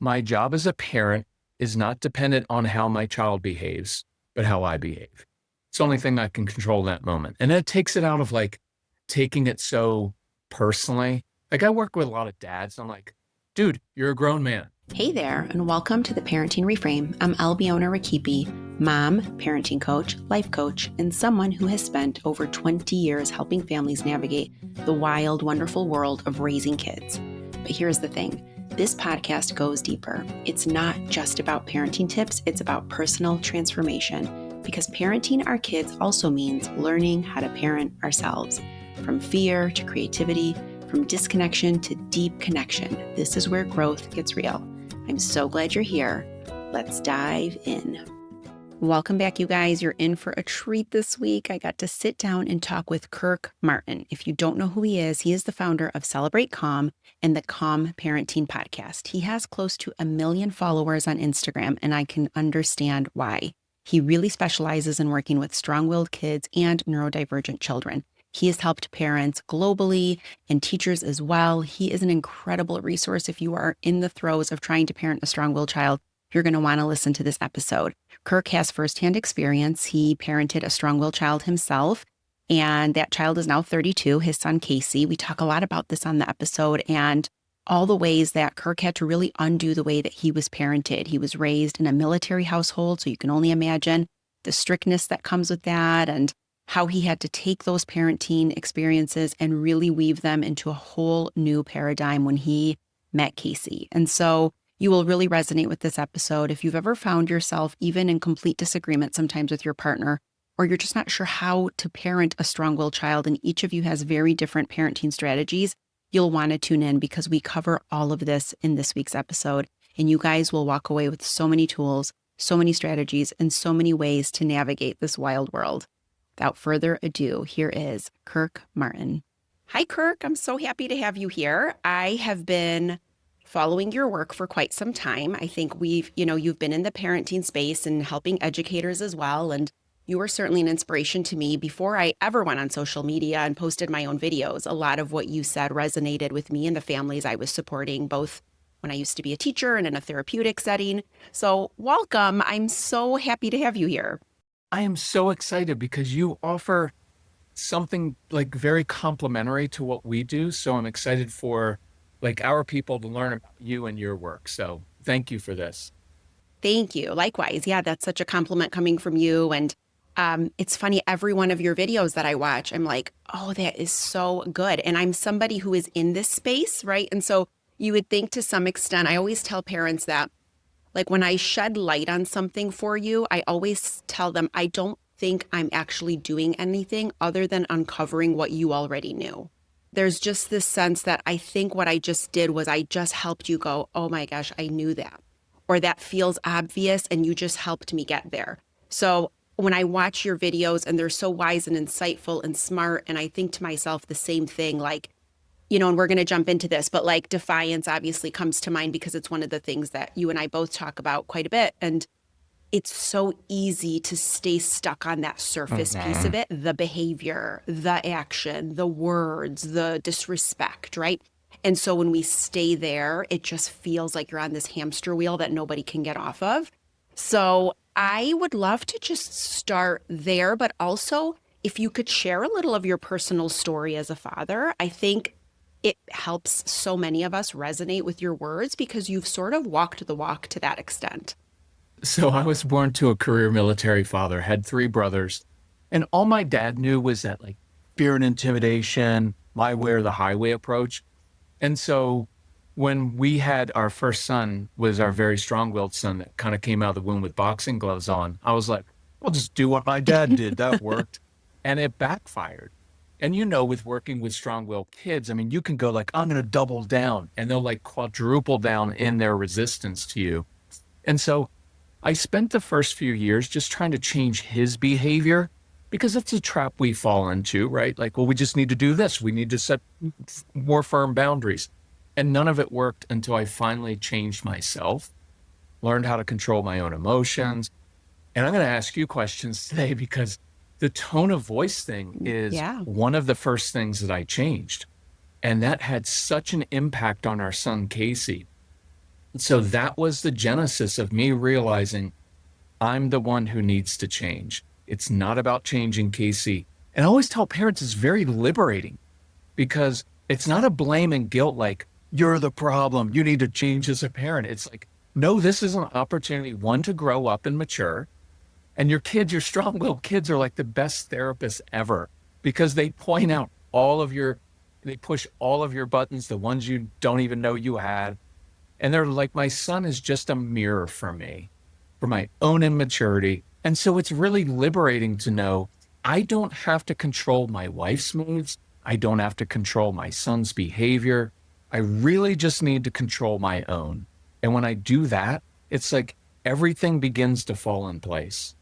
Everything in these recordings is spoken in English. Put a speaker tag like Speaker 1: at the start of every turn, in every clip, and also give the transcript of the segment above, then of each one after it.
Speaker 1: my job as a parent is not dependent on how my child behaves, but how I behave. It's the only thing I can control in that moment. And it takes it out of like taking it so personally. Like I work with a lot of dads. I'm like, dude, you're a grown man.
Speaker 2: Hey there, and welcome to the Parenting Reframe. I'm Albiona Rakipi, mom, parenting coach, life coach, and someone who has spent over 20 years helping families navigate the wild, wonderful world of raising kids. But here's the thing. This podcast goes deeper. It's not just about parenting tips, it's about personal transformation. Because parenting our kids also means learning how to parent ourselves. From fear to creativity, from disconnection to deep connection, this is where growth gets real. I'm so glad you're here. Let's dive in. Welcome back, you guys. You're in for a treat this week. I got to sit down and talk with Kirk Martin. If you don't know who he is the founder of Celebrate Calm and the Calm Parenting Podcast. He has close to 1 million followers on Instagram, and I can understand why. He really specializes in working with strong-willed kids and neurodivergent children. He has helped parents globally and teachers as well. He is an incredible resource if you are in the throes of trying to parent a strong-willed child. You're going to want to listen to this episode. Kirk has firsthand experience. He parented a strong-willed child himself, and that child is now 32, his son Casey. We talk a lot about this on the episode and all the ways that Kirk had to really undo the way that he was parented. He was raised in a military household, so you can only imagine the strictness that comes with that and how he had to take those parenting experiences and really weave them into a whole new paradigm when he met Casey. And so you will really resonate with this episode if you've ever found yourself even in complete disagreement sometimes with your partner, or you're just not sure how to parent a strong-willed child, and each of you has very different parenting strategies. You'll want to tune in because we cover all of this in this week's episode, and you guys will walk away with so many tools, so many strategies, and so many ways to navigate this wild world. Without further ado, here is Kirk Martin. Hi, Kirk. I'm so happy to have you here. I have been following your work for quite some time. I think you've been in the parenting space and helping educators as well. And you were certainly an inspiration to me before I ever went on social media and posted my own videos. A lot of what you said resonated with me and the families I was supporting, both when I used to be a teacher and in a therapeutic setting. So welcome. I'm so happy to have you here.
Speaker 1: I am so excited because you offer something like very complementary to what we do. So I'm excited for like our people to learn about you and your work. So thank you for this.
Speaker 2: Thank you. Likewise. Yeah, that's such a compliment coming from you. And it's funny, every one of your videos that I watch, I'm like, oh, that is so good. And I'm somebody who is in this space, right? And so you would think to some extent, I always tell parents that, like when I shed light on something for you, I always tell them, I don't think I'm actually doing anything other than uncovering what you already knew. There's just this sense that I think what I just did was I just helped you go, oh my gosh, I knew that. Or that feels obvious and you just helped me get there. So when I watch your videos and they're so wise and insightful and smart, and I think to myself the same thing, like, and we're going to jump into this, but like defiance obviously comes to mind because it's one of the things that you and I both talk about quite a bit. And it's so easy to stay stuck on that surface piece of it, the behavior, the action, the words, the disrespect, right? And so when we stay there, it just feels like you're on this hamster wheel that nobody can get off of. So I would love to just start there, but also if you could share a little of your personal story as a father. I think it helps so many of us resonate with your words because you've sort of walked the walk to that extent.
Speaker 1: So I was born to a career military father, had 3 brothers, and all my dad knew was that like fear and intimidation, my way or the highway approach. And so when we had our first son, was our very strong-willed son that kind of came out of the womb with boxing gloves on, I was like, I'll just do what my dad did. That worked. And it backfired. And with working with strong-willed kids, I mean, you can go like, I'm going to double down, and they'll like quadruple down in their resistance to you. And so I spent the first few years just trying to change his behavior because that's a trap we fall into, right? Like, well, we just need to do this. We need to set more firm boundaries. And none of it worked until I finally changed myself, learned how to control my own emotions. And I'm going to ask you questions today because the tone of voice thing is one of the first things that I changed. And that had such an impact on our son, Casey. So that was the genesis of me realizing I'm the one who needs to change. It's not about changing Casey. And I always tell parents it's very liberating because it's not a blame and guilt like, you're the problem. You need to change as a parent. It's like, no, this is an opportunity, one, to grow up and mature. And your kids, your strong willed kids are like the best therapists ever because they point out they push all of your buttons, the ones you don't even know you had. And they're like, my son is just a mirror for me, for my own immaturity. And so it's really liberating to know I don't have to control my wife's moods. I don't have to control my son's behavior. I really just need to control my own. And when I do that, it's like everything begins to fall in place.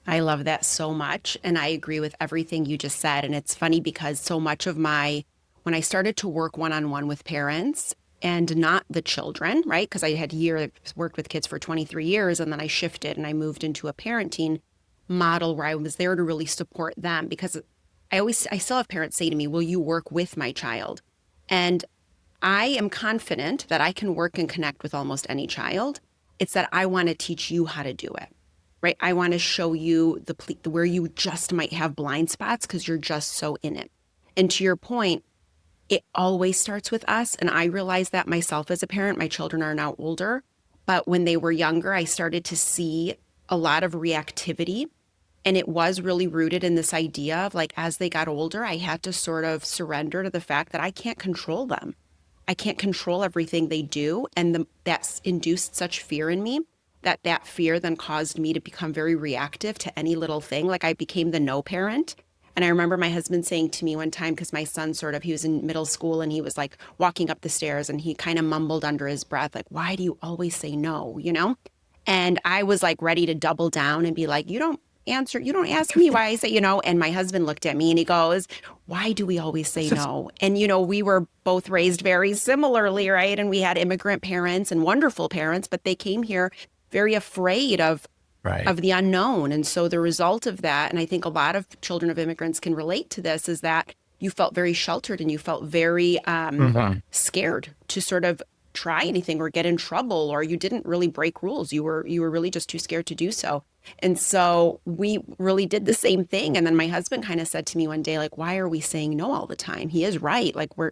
Speaker 2: I love that so much. And I agree with everything you just said. And it's funny because so much of when I started to work one-on-one with parents and not the children, right? Because I had worked with kids for 23 years and then I shifted and I moved into a parenting model where I was there to really support them because I still have parents say to me, will you work with my child? And I am confident that I can work and connect with almost any child. It's that I want to teach you how to do it, right? I want to show you where you just might have blind spots because you're just so in it. And to your point, it always starts with us. And I realized that myself as a parent. My children are now older, but when they were younger, I started to see a lot of reactivity. And it was really rooted in this idea of like, as they got older, I had to sort of surrender to the fact that I can't control them. I can't control everything they do. And that's induced such fear in me that fear then caused me to become very reactive to any little thing. Like I became the no parent. And I remember my husband saying to me one time, because my son he was in middle school and he was like walking up the stairs and he kind of mumbled under his breath, like, why do you always say no, you know? And I was like ready to double down and be like, you don't ask me why I say, and my husband looked at me and he goes, why do we always say no? And, we were both raised very similarly, right? And we had immigrant parents and wonderful parents, but they came here very afraid of the unknown. And so the result of that, and I think a lot of children of immigrants can relate to this, is that you felt very sheltered and you felt very scared to sort of try anything or get in trouble, or you didn't really break rules. You were really just too scared to do so. And so we really did the same thing. And then my husband kind of said to me one day, like, why are we saying no all the time? He is right. Like we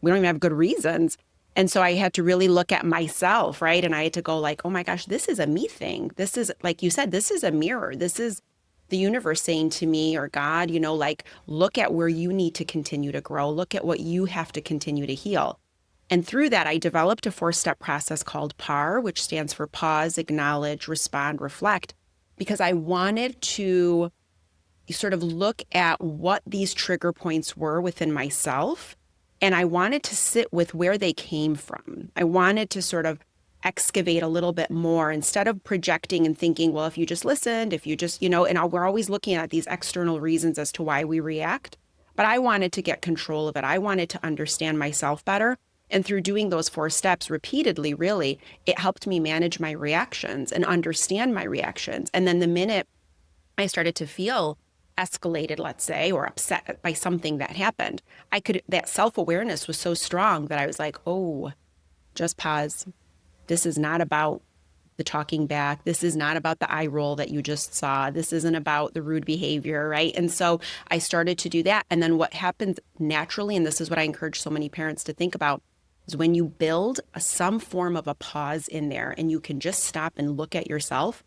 Speaker 2: don't even have good reasons. And so I had to really look at myself, right? And I had to go like, oh my gosh, this is a me thing. This is, like you said, this is a mirror. This is the universe saying to me, or God, like, look at where you need to continue to grow. Look at what you have to continue to heal. And through that, I developed a 4-step process called PAR, which stands for pause, acknowledge, respond, reflect, because I wanted to sort of look at what these trigger points were within myself. And I wanted to sit with where they came from. I wanted to sort of excavate a little bit more instead of projecting and thinking, well, if you just listened, if you just, we're always looking at these external reasons as to why we react. But I wanted to get control of it. I wanted to understand myself better. And through doing those 4 steps repeatedly, really, it helped me manage my reactions and understand my reactions. And then the minute I started to feel escalated, let's say, or upset by something that happened, that self-awareness was so strong that I was like, oh, just pause. This is not about the talking back. This is not about the eye roll that you just saw. This isn't about the rude behavior, right? And so I started to do that. And then what happens naturally, and this is what I encourage so many parents to think about, is when you build some form of a pause in there and you can just stop and look at yourself,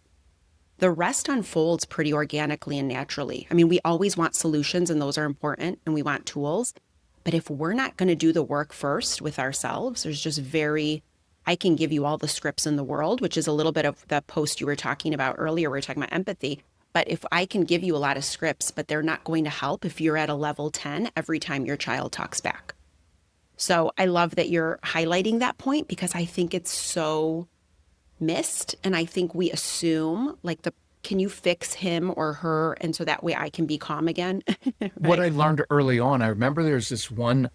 Speaker 2: the rest unfolds pretty organically and naturally. I mean, we always want solutions and those are important and we want tools. But if we're not going to do the work first with ourselves, I can give you all the scripts in the world, which is a little bit of the post you were talking about earlier. We were talking about empathy. But if I can give you a lot of scripts, but they're not going to help if you're at a level 10 every time your child talks back. So I love that you're highlighting that point because I think it's so missed. And I think we assume can you fix him or her? And so that way I can be calm again. Right?
Speaker 1: What I learned early on, I remember there's this one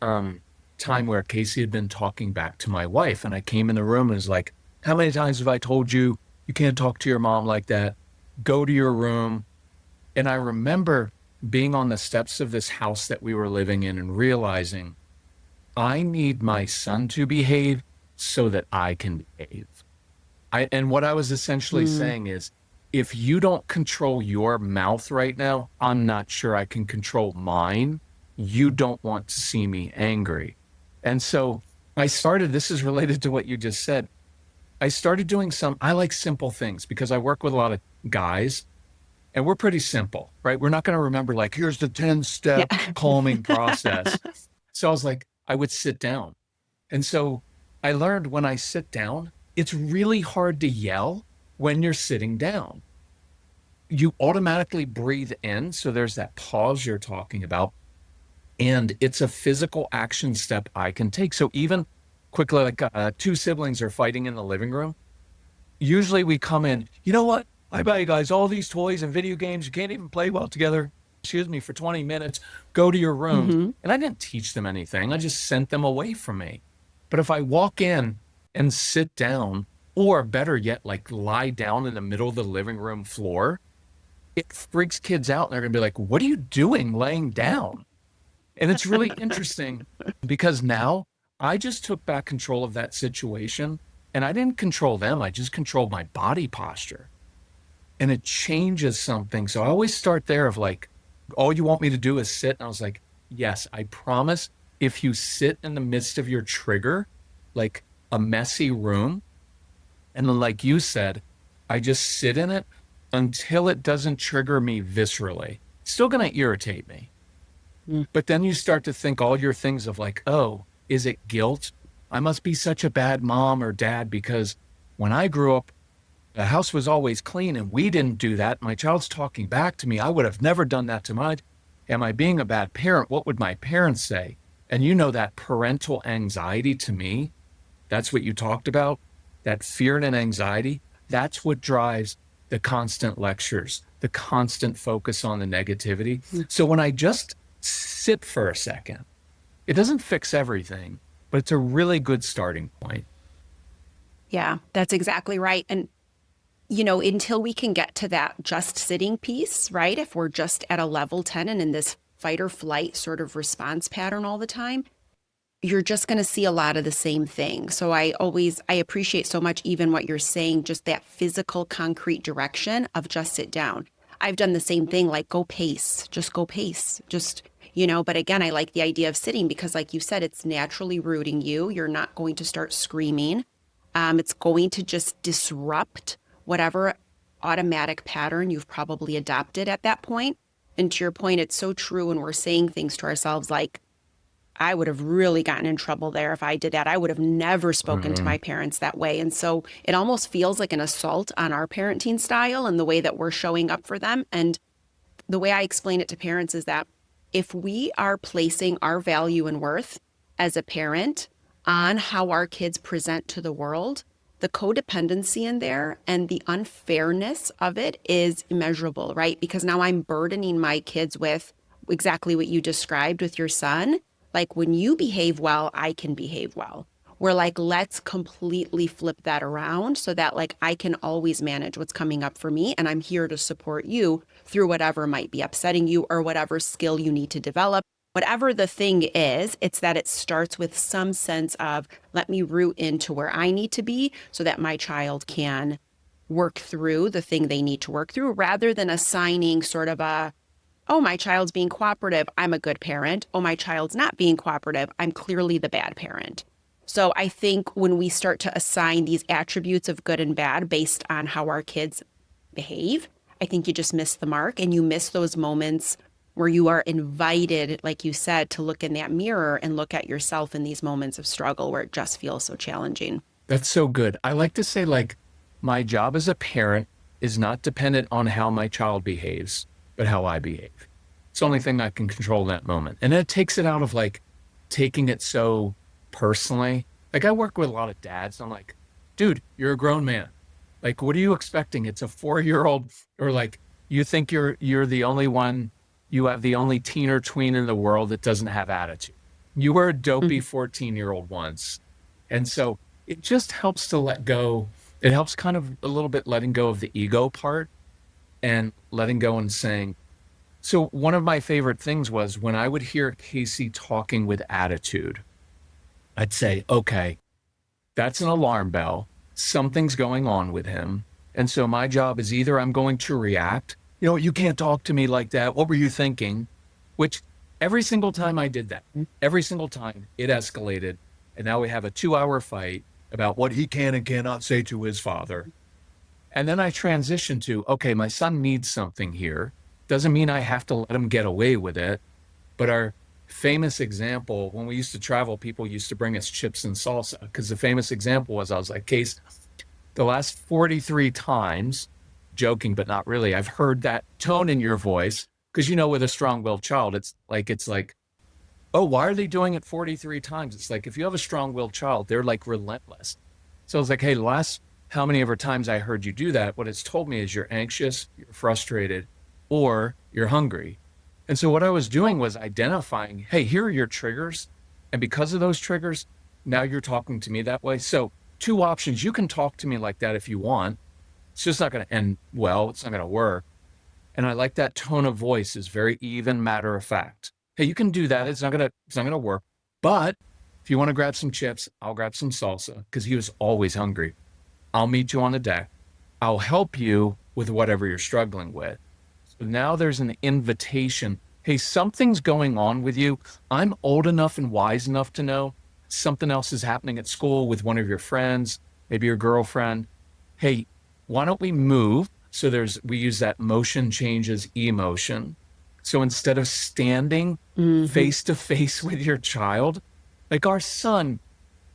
Speaker 1: time where Casey had been talking back to my wife and I came in the room and was like, how many times have I told you, you can't talk to your mom like that? Go to your room. And I remember being on the steps of this house that we were living in and realizing I need my son to behave so that I can behave. And what I was essentially
Speaker 2: Mm,
Speaker 1: saying is, if you don't control your mouth right now, I'm not sure I can control mine. You don't want to see me angry. And so this is related to what you just said. I started doing I like simple things because I work with a lot of guys and we're pretty simple, right? We're not going to remember, like, here's the 10-step
Speaker 2: yeah.
Speaker 1: calming process. So I was like, I would sit down. And so I learned when I sit down, it's really hard to yell when you're sitting down. You automatically breathe in. So there's that pause you're talking about. And it's a physical action step I can take. So even quickly, like two siblings are fighting in the living room. Usually we come in, you know what? I buy you guys all these toys and video games. You can't even play well together. Excuse me for 20 minutes. Go to your rooms.
Speaker 2: Hmm.
Speaker 1: And I didn't teach them anything. I just sent them away from me. But if I walk in and sit down, or better yet, like lie down in the middle of the living room floor, it freaks kids out. And they're going to be like, what are you doing laying down? And it's really interesting because now I just took back control of that situation and I didn't control them. I just controlled my body posture and it changes something. So I always start there of like, all you want me to do is sit. And I was like, yes, I promise if you sit in the midst of your trigger, like a messy room, and then like you said, I just sit in it until it doesn't trigger me viscerally. It's still going to irritate me.
Speaker 2: Mm.
Speaker 1: But then you start to think all your things of like, oh, is it guilt? I must be such a bad mom or dad because when I grew up, the house was always clean and we didn't do that. My child's talking back to me. I would have never done that to mine. Am I being a bad parent? What would my parents say? And you know, that parental anxiety to me, that's what you talked about, that fear and anxiety. That's what drives the constant lectures, the constant focus on the negativity.
Speaker 2: Mm.
Speaker 1: So when I just sit for a second, it doesn't fix everything, but it's a really good starting point.
Speaker 2: Yeah, that's exactly right. And until we can get to that just sitting piece, right? If we're just at a level 10 and in this fight or flight sort of response pattern all the time, you're just going to see a lot of the same thing. So I appreciate so much even what you're saying, just that physical, concrete direction of just sit down. I've done the same thing, like go pace, but again, I like the idea of sitting because like you said, it's naturally rooting you. You're not going to start screaming. It's going to just disrupt whatever automatic pattern you've probably adopted at that point. And to your point, it's so true when we're saying things to ourselves like, I would have really gotten in trouble there if I did that. I would have never spoken to
Speaker 1: Mhm.
Speaker 2: my parents that way. And so it almost feels like an assault on our parenting style and the way that we're showing up for them. And the way I explain it to parents is that if we are placing our value and worth as a parent on how our kids present to the world, the codependency in there and the unfairness of it is immeasurable, right? Because now I'm burdening my kids with exactly what you described with your son. Like when you behave well, I can behave well. We're like, let's completely flip that around so that like I can always manage what's coming up for me. And I'm here to support you through whatever might be upsetting you or whatever skill you need to develop. Whatever the thing is, it's that it starts with some sense of let me root into where I need to be so that my child can work through the thing they need to work through rather than assigning sort of oh, my child's being cooperative, I'm a good parent. Oh, my child's not being cooperative, I'm clearly the bad parent. So I think when we start to assign these attributes of good and bad based on how our kids behave, I think you just miss the mark and you miss those moments where you are invited, like you said, to look in that mirror and look at yourself in these moments of struggle where it just feels so challenging.
Speaker 1: That's so good. I like to say, like, my job as a parent is not dependent on how my child behaves, but how I behave. It's the only thing I can control in that moment. And it takes it out of like taking it so personally. Like, I work with a lot of dads. And I'm like, dude, you're a grown man. Like, what are you expecting? It's a 4-year-old, or like, you think you're the only one, you have the only teen or tween in the world that doesn't have attitude. You were a dopey
Speaker 2: Mhm.
Speaker 1: 14-year-old once. And so it just helps to let go. It helps kind of a little bit letting go of the ego part and letting go and saying, so one of my favorite things was when I would hear Casey talking with attitude, I'd say, okay, that's an alarm bell. something's going on with him. And so my job is either I'm going to react, you can't talk to me like that. What were you thinking? Which every single time I did that, every single time it escalated. And now we have a 2-hour fight about what he can and cannot say to his father. And then I transition to, okay, my son needs something here. Doesn't mean I have to let him get away with it. But our famous example, when we used to travel, people used to bring us chips and salsa, because the famous example was, I was like, Case, the last 43 times, joking, but not really, I've heard that tone in your voice. Because, with a strong-willed child, it's like, oh, why are they doing it 43 times? It's like, if you have a strong-willed child, they're like relentless. So I was like, hey, the last how many ever times I heard you do that, what it's told me is you're anxious, you're frustrated, or you're hungry. And so what I was doing was identifying, hey, here are your triggers. And because of those triggers, now you're talking to me that way. So 2 options. You can talk to me like that if you want. It's just not going to end well. It's not going to work. And I like that tone of voice is very even, matter of fact. Hey, you can do that. It's not gonna work. But if you want to grab some chips, I'll grab some salsa, because he was always hungry. I'll meet you on the deck. I'll help you with whatever you're struggling with. So now there's an invitation. Hey, something's going on with you. I'm old enough and wise enough to know something else is happening at school with one of your friends, maybe your girlfriend. Hey, why don't we move? So we use that motion changes emotion. So instead of standing face to face with your child, like our son,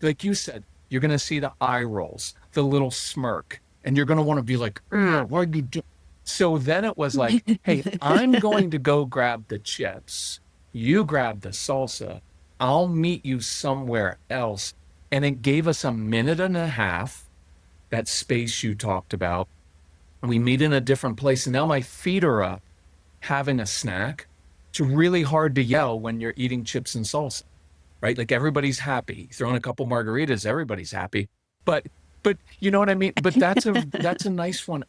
Speaker 1: like you said, you're going to see the eye rolls, the little smirk, and you're going to want to be like, why'd you do? So then it was like, hey, I'm going to go grab the chips. You grab the salsa. I'll meet you somewhere else. And it gave us a minute and a half, that space you talked about. We meet in a different place. And now my feet are up, having a snack. It's really hard to yell when you're eating chips and salsa, right? Like everybody's happy. Throwing a couple margaritas, everybody's happy. But you know what I mean? But that's a nice one.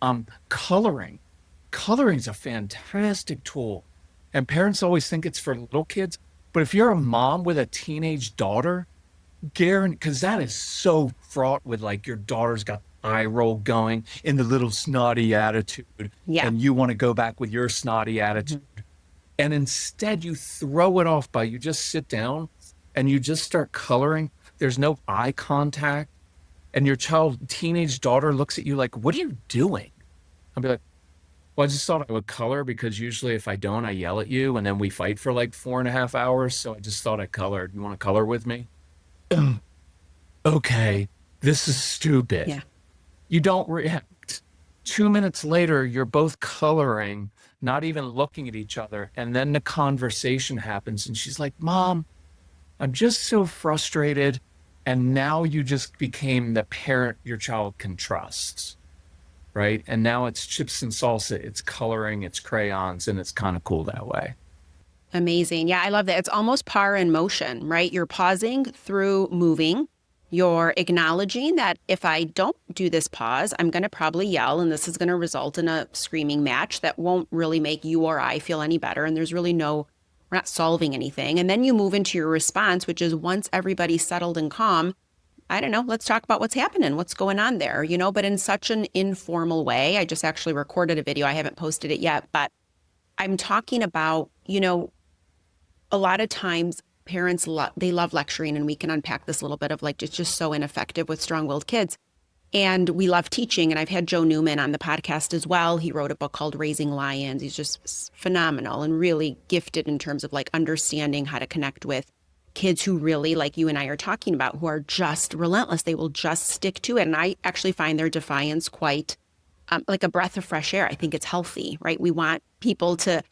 Speaker 1: Coloring. Coloring's a fantastic tool. And parents always think it's for little kids. But if you're a mom with a teenage daughter, because that is so fraught with, like, your daughter's got eye roll going in the little snotty attitude.
Speaker 2: Yeah.
Speaker 1: And you want to go back with your snotty attitude. And instead you throw it off by, you just sit down and you just start coloring. There's no eye contact. And your teenage daughter looks at you like, what are you doing? I'll be like, well, I just thought I would color, because usually if I don't, I yell at you and then we fight for like 4.5 hours. So I just thought I colored. You want to color with me? Okay, this is stupid.
Speaker 2: Yeah.
Speaker 1: You don't react. 2 minutes later, you're both coloring, not even looking at each other. And then the conversation happens and she's like, Mom, I'm just so frustrated. And now you just became the parent your child can trust, right? And now it's chips and salsa, it's coloring, it's crayons, and it's kind of cool that way.
Speaker 2: Amazing. Yeah, I love that. It's almost par in motion, right? You're pausing through moving. You're acknowledging that if I don't do this pause, I'm going to probably yell, and this is going to result in a screaming match that won't really make you or I feel any better. And there's really we're not solving anything. And then you move into your response, which is, once everybody's settled and calm, I don't know, let's talk about what's happening, what's going on there, but in such an informal way. I just actually recorded a video. I haven't posted it yet, but I'm talking about, a lot of times parents, they love lecturing, and we can unpack this a little bit of, like, it's just so ineffective with strong-willed kids. And we love teaching. And I've had Joe Newman on the podcast as well. He wrote a book called Raising Lions. He's just phenomenal and really gifted in terms of, like, understanding how to connect with kids who really, like you and I are talking about, who are just relentless. They will just stick to it. And I actually find their defiance quite like a breath of fresh air. I think it's healthy, right? We want people to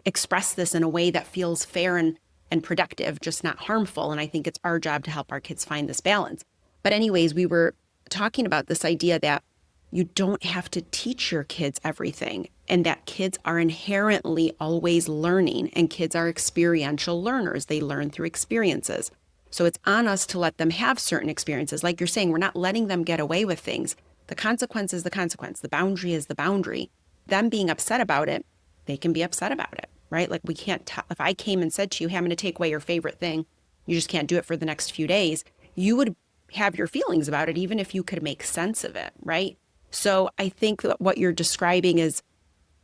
Speaker 2: express this in a way that feels fair and productive, just not harmful. And I think it's our job to help our kids find this balance. But anyways, we were talking about this idea that you don't have to teach your kids everything, and that kids are inherently always learning, and kids are experiential learners. They learn through experiences. So it's on us to let them have certain experiences. Like you're saying, we're not letting them get away with things. The consequence is the consequence. The boundary is the boundary. Them being upset about it, they can be upset about it, right? Like, we can't, if I came and said to you, hey, I'm going to take away your favorite thing, you just can't do it for the next few days, you would have your feelings about it, even if you could make sense of it, right? So I think that what you're describing is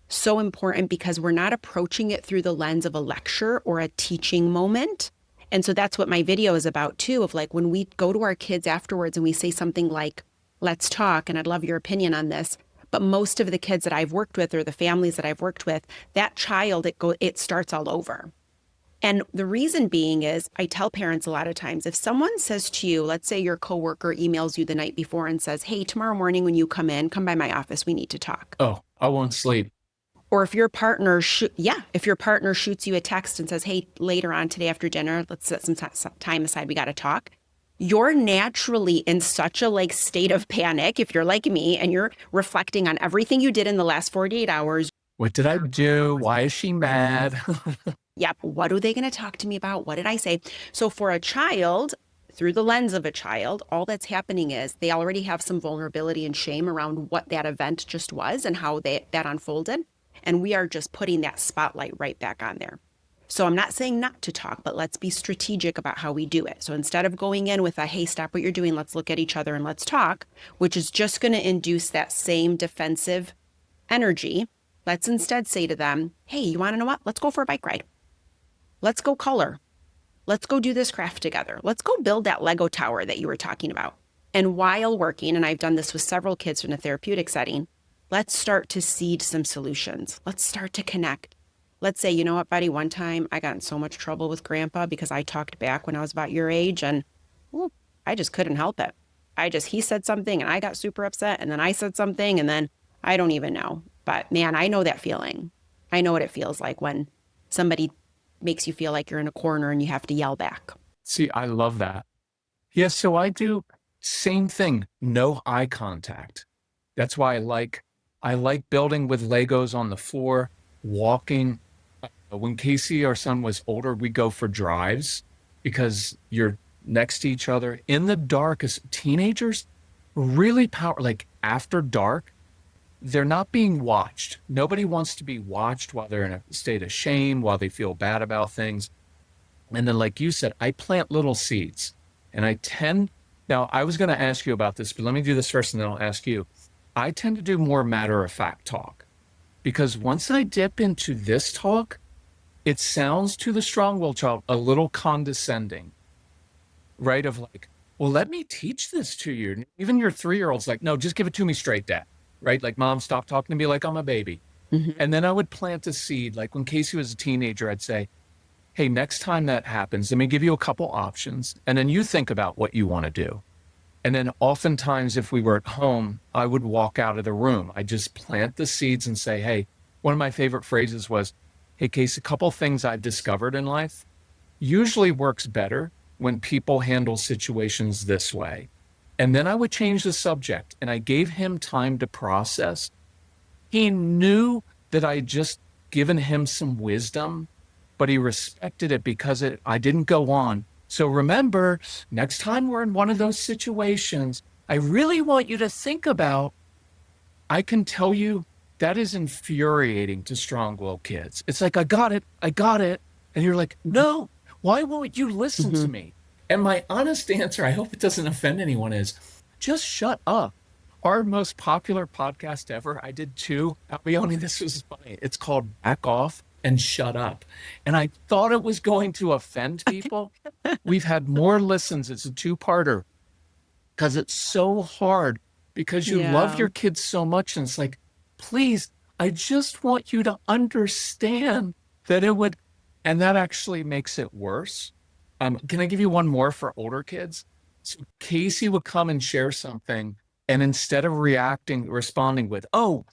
Speaker 2: so important because we're not approaching it through the lens of a lecture or a teaching moment. And so that's what my video is about too, of like when we go to our kids afterwards and we say something like, let's talk, and I'd love your opinion on this. But most of the kids that I've worked with or the families that I've worked with, that child, it starts all over. And the reason being is I tell parents a lot of times, if someone says to you, let's say your coworker emails you the night before and says, hey, tomorrow morning when you come in, come by my office, we need to talk.
Speaker 1: Oh, I won't sleep.
Speaker 2: Or if your partner if your partner shoots you a text and says, hey, later on today after dinner, let's set some time aside, we got to talk. You're naturally in such a state of panic if you're like me and you're reflecting on everything you did in the last 48 hours.
Speaker 1: What did I do? Why is she mad?
Speaker 2: Yep. What are they going to talk to me about? What did I say? So for a child, through the lens of a child, all that's happening is they already have some vulnerability and shame around what that event just was and how that unfolded. And we are just putting that spotlight right back on there. So I'm not saying not to talk, but let's be strategic about how we do it. So instead of going in with a, hey, stop what you're doing, let's look at each other and let's talk, which is just going to induce that same defensive energy, let's instead say to them, hey, you want to know what? Let's go for a bike ride. Let's go color. Let's go do this craft together. Let's go build that Lego tower that you were talking about. And while working, and I've done this with several kids in a therapeutic setting, let's start to seed some solutions. Let's start to connect. Let's say, you know what, buddy, one time I got in so much trouble with grandpa because I talked back when I was about your age and I just couldn't help it. He said something and I got super upset and then I said something and then I don't even know. But man, I know that feeling. I know what it feels like when somebody makes you feel like you're in a corner and you have to yell back.
Speaker 1: See, I love that. Yeah, so I do same thing, no eye contact. That's why I like building with Legos on the floor, walking. When Casey, our son, was older, we go for drives because you're next to each other in the dark. As teenagers, really after dark, they're not being watched. Nobody wants to be watched while they're in a state of shame, while they feel bad about things. And then, like you said, I plant little seeds. And now I was going to ask you about this, but let me do this first and then I'll ask you. I tend to do more matter-of-fact talk because once I dip into this talk, it sounds to the strong-willed child a little condescending, right? Of like, well, let me teach this to you. Even your 3-year-old's like, no, just give it to me straight, Dad. Right? Like, Mom, stop talking to me like I'm a baby. Mm-hmm. And then I would plant a seed. Like when Casey was a teenager, I'd say, hey, next time that happens, let me give you a couple options. And then you think about what you want to do. And then oftentimes, if we were at home, I would walk out of the room. I just plant the seeds and say, hey, one of my favorite phrases was, hey, Casey, a couple things I've discovered in life usually works better when people handle situations this way. And then I would change the subject and I gave him time to process. He knew that I just given him some wisdom, but he respected it because I didn't go on. So remember, next time we're in one of those situations, I really want you to think about, I can tell you that is infuriating to strong-willed kids. It's like, I got it. And you're like, no, why won't you listen to me? And my honest answer, I hope it doesn't offend anyone, is just shut up. Our most popular podcast ever, I did 2. Albiona, this was funny. It's called Back Off and Shut Up. And I thought it was going to offend people. We've had more listens. It's a 2-parter because it's so hard because you love your kids so much. And it's like, please, I just want you to understand that it would, and that actually makes it worse. Can I give you one more for older kids? So Casey would come and share something, and instead of responding with, oh,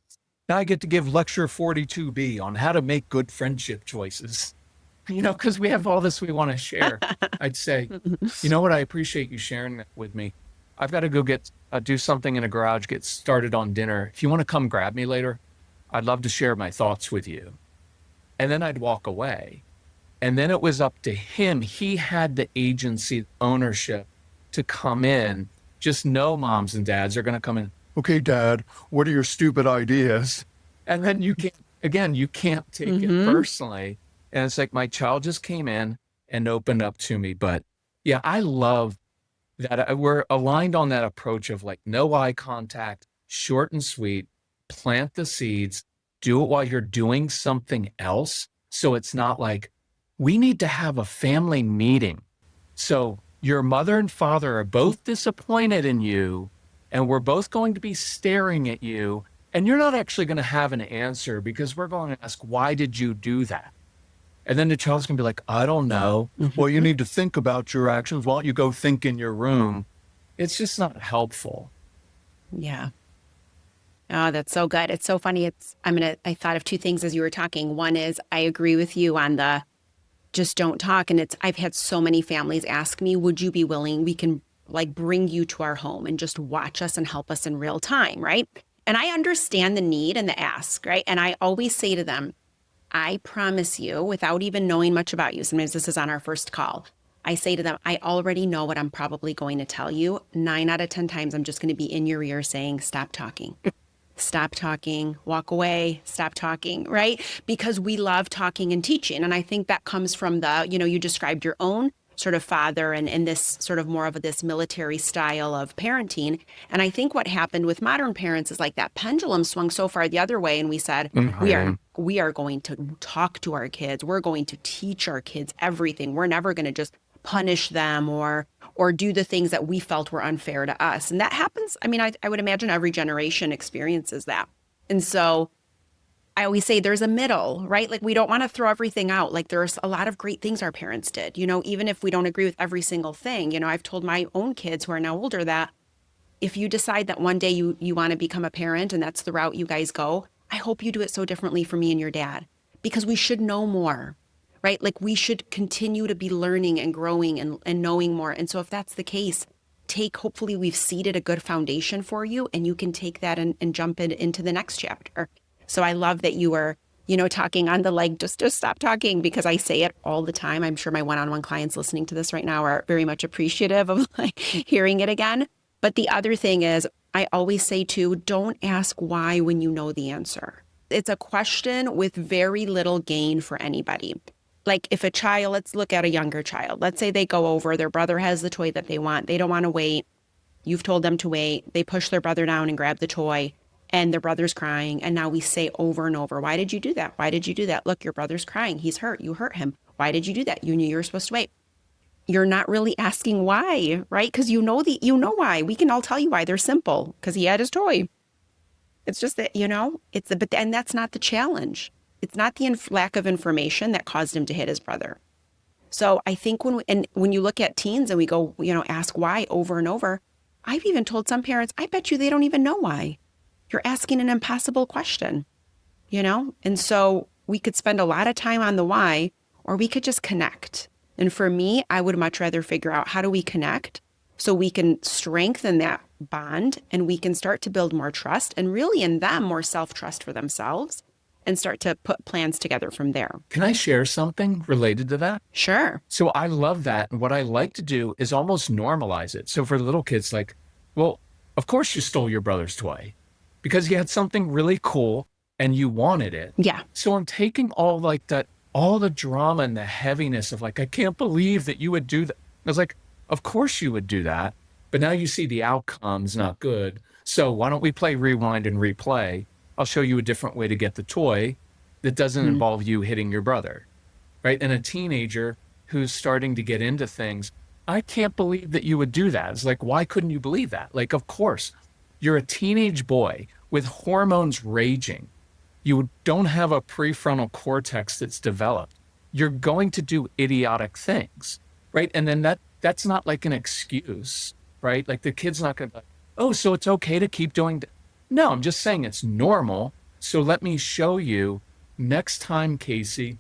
Speaker 1: now I get to give lecture 42B on how to make good friendship choices, because we have all this we want to share. I'd say, you know what? I appreciate you sharing that with me. I've got to go do something in a garage, get started on dinner. If you want to come grab me later, I'd love to share my thoughts with you. And then I'd walk away. And then it was up to him. He had the agency, ownership to come in. Just know moms and dads are going to come in. Okay, Dad, what are your stupid ideas? And then you can't take it personally. And it's like my child just came in and opened up to me. But yeah, I love that we're aligned on that approach of like no eye contact, short and sweet, plant the seeds, do it while you're doing something else. So it's not like we need to have a family meeting. So your mother and father are both disappointed in you, and we're both going to be staring at you. And you're not actually going to have an answer because we're going to ask, why did you do that? And then the child's going to be like, I don't know. Well, you need to think about your actions. Why don't you go think in your room? It's just not helpful.
Speaker 2: Yeah. Oh, that's so good. It's so funny. I thought of two things as you were talking. One is I agree with you on the just don't talk. And I've had so many families ask me, would you be willing? We can like bring you to our home and just watch us and help us in real time. Right. And I understand the need and the ask. Right. And I always say to them, I promise you, without even knowing much about you, sometimes this is on our first call, I say to them, I already know what I'm probably going to tell you. 9 out of 10 times, I'm just going to be in your ear saying, stop talking. Stop talking, walk away, stop talking, right? Because we love talking and teaching. And I think that comes from you described your own sort of father and this sort of more of this military style of parenting. And I think what happened with modern parents is like that pendulum swung so far the other way. And we said, we are going to talk to our kids. We're going to teach our kids everything. We're never going to just punish them or do the things that we felt were unfair to us. And that happens. I mean, I would imagine every generation experiences that. And so I always say there's a middle, right? Like we don't want to throw everything out. Like there's a lot of great things our parents did, even if we don't agree with every single thing. I've told my own kids who are now older that if you decide that one day you want to become a parent and that's the route you guys go, I hope you do it so differently for me and your dad, because we should know more, right? Like we should continue to be learning and growing and knowing more. And so if that's the case, hopefully we've seeded a good foundation for you and you can take that and jump into the next chapter. So I love that you were, talking on the like, just stop talking, because I say it all the time. I'm sure my one-on-one clients listening to this right now are very much appreciative of like hearing it again. But the other thing is, I always say too, don't ask why when you know the answer. It's a question with very little gain for anybody. Like if a child, let's look at a younger child. Let's say they go over, their brother has the toy that they want. They don't want to wait. You've told them to wait. They push their brother down and grab the toy. And their brother's crying. And now we say over and over, why did you do that? Why did you do that? Look, your brother's crying. He's hurt. You hurt him. Why did you do that? You knew you were supposed to wait. You're not really asking why, right? Because you know why. We can all tell you why. They're simple. Because he had his toy. It's just that, and that's not the challenge. It's not the lack of information that caused him to hit his brother. So I think when you look at teens and we go, ask why over and over, I've even told some parents, I bet you they don't even know why. You're asking an impossible question, And so we could spend a lot of time on the why, or we could just connect. And for me, I would much rather figure out how do we connect so we can strengthen that bond and we can start to build more trust and really in them more self-trust for themselves and start to put plans together from there.
Speaker 1: Can I share something related to that?
Speaker 2: Sure.
Speaker 1: So I love that. And what I like to do is almost normalize it. So for the little kids, like, well, of course you stole your brother's toy because you had something really cool and you wanted it.
Speaker 2: Yeah.
Speaker 1: So I'm taking all the drama and the heaviness of like, I can't believe that you would do that. I was like, of course you would do that. But now you see the outcome's not good. So why don't we play rewind and replay? I'll show you a different way to get the toy that doesn't involve you hitting your brother, right? And a teenager who's starting to get into things, I can't believe that you would do that. It's like, why couldn't you believe that? Like, of course, you're a teenage boy with hormones raging. You don't have a prefrontal cortex that's developed. You're going to do idiotic things, right? And then that's not like an excuse, right? Like the kid's not going to be like, oh, so it's okay to keep doing that. No, I'm just saying it's normal. So let me show you next time, Casey,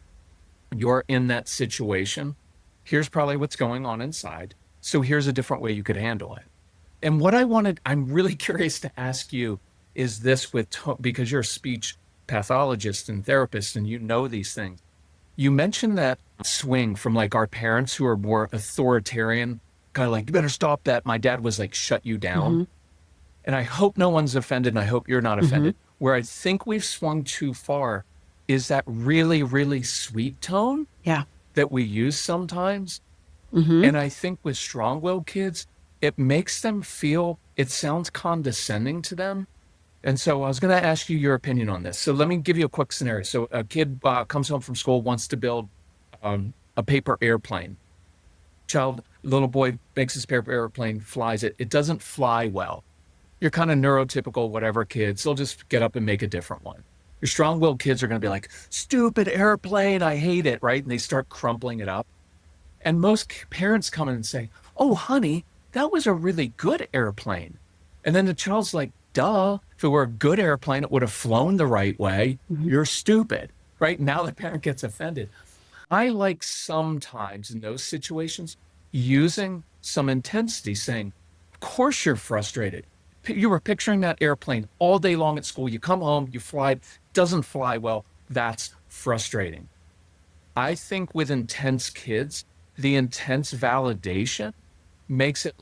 Speaker 1: you're in that situation. Here's probably what's going on inside. So here's a different way you could handle it. And what I'm really curious to ask you is this because you're a speech pathologist and therapist and you know these things. You mentioned that swing from like our parents who are more authoritarian, kind of like, you better stop that. My dad was like, shut you down. Mm-hmm. And I hope no one's offended and I hope you're not offended. Mm-hmm. Where I think we've swung too far is that really, really sweet tone that we use sometimes. Mm-hmm. And I think with strong-willed kids, it makes them feel, it sounds condescending to them. And so I was going to ask you your opinion on this. So let me give you a quick scenario. So a kid comes home from school, wants to build a paper airplane. Little boy makes his paper airplane, flies it. It doesn't fly well. Your kind of neurotypical whatever kids, they'll just get up and make a different one. Your strong-willed kids are going to be like, stupid airplane, I hate it, right? And they start crumpling it up. And most parents come in and say, oh, honey, that was a really good airplane. And then the child's like, duh, if it were a good airplane, it would have flown the right way. You're stupid, right? Now the parent gets offended. I like sometimes in those situations using some intensity, saying, of course you're frustrated. You were picturing that airplane all day long at school. You come home, you fly, it doesn't fly well. That's frustrating. I think with intense kids, the intense validation makes it,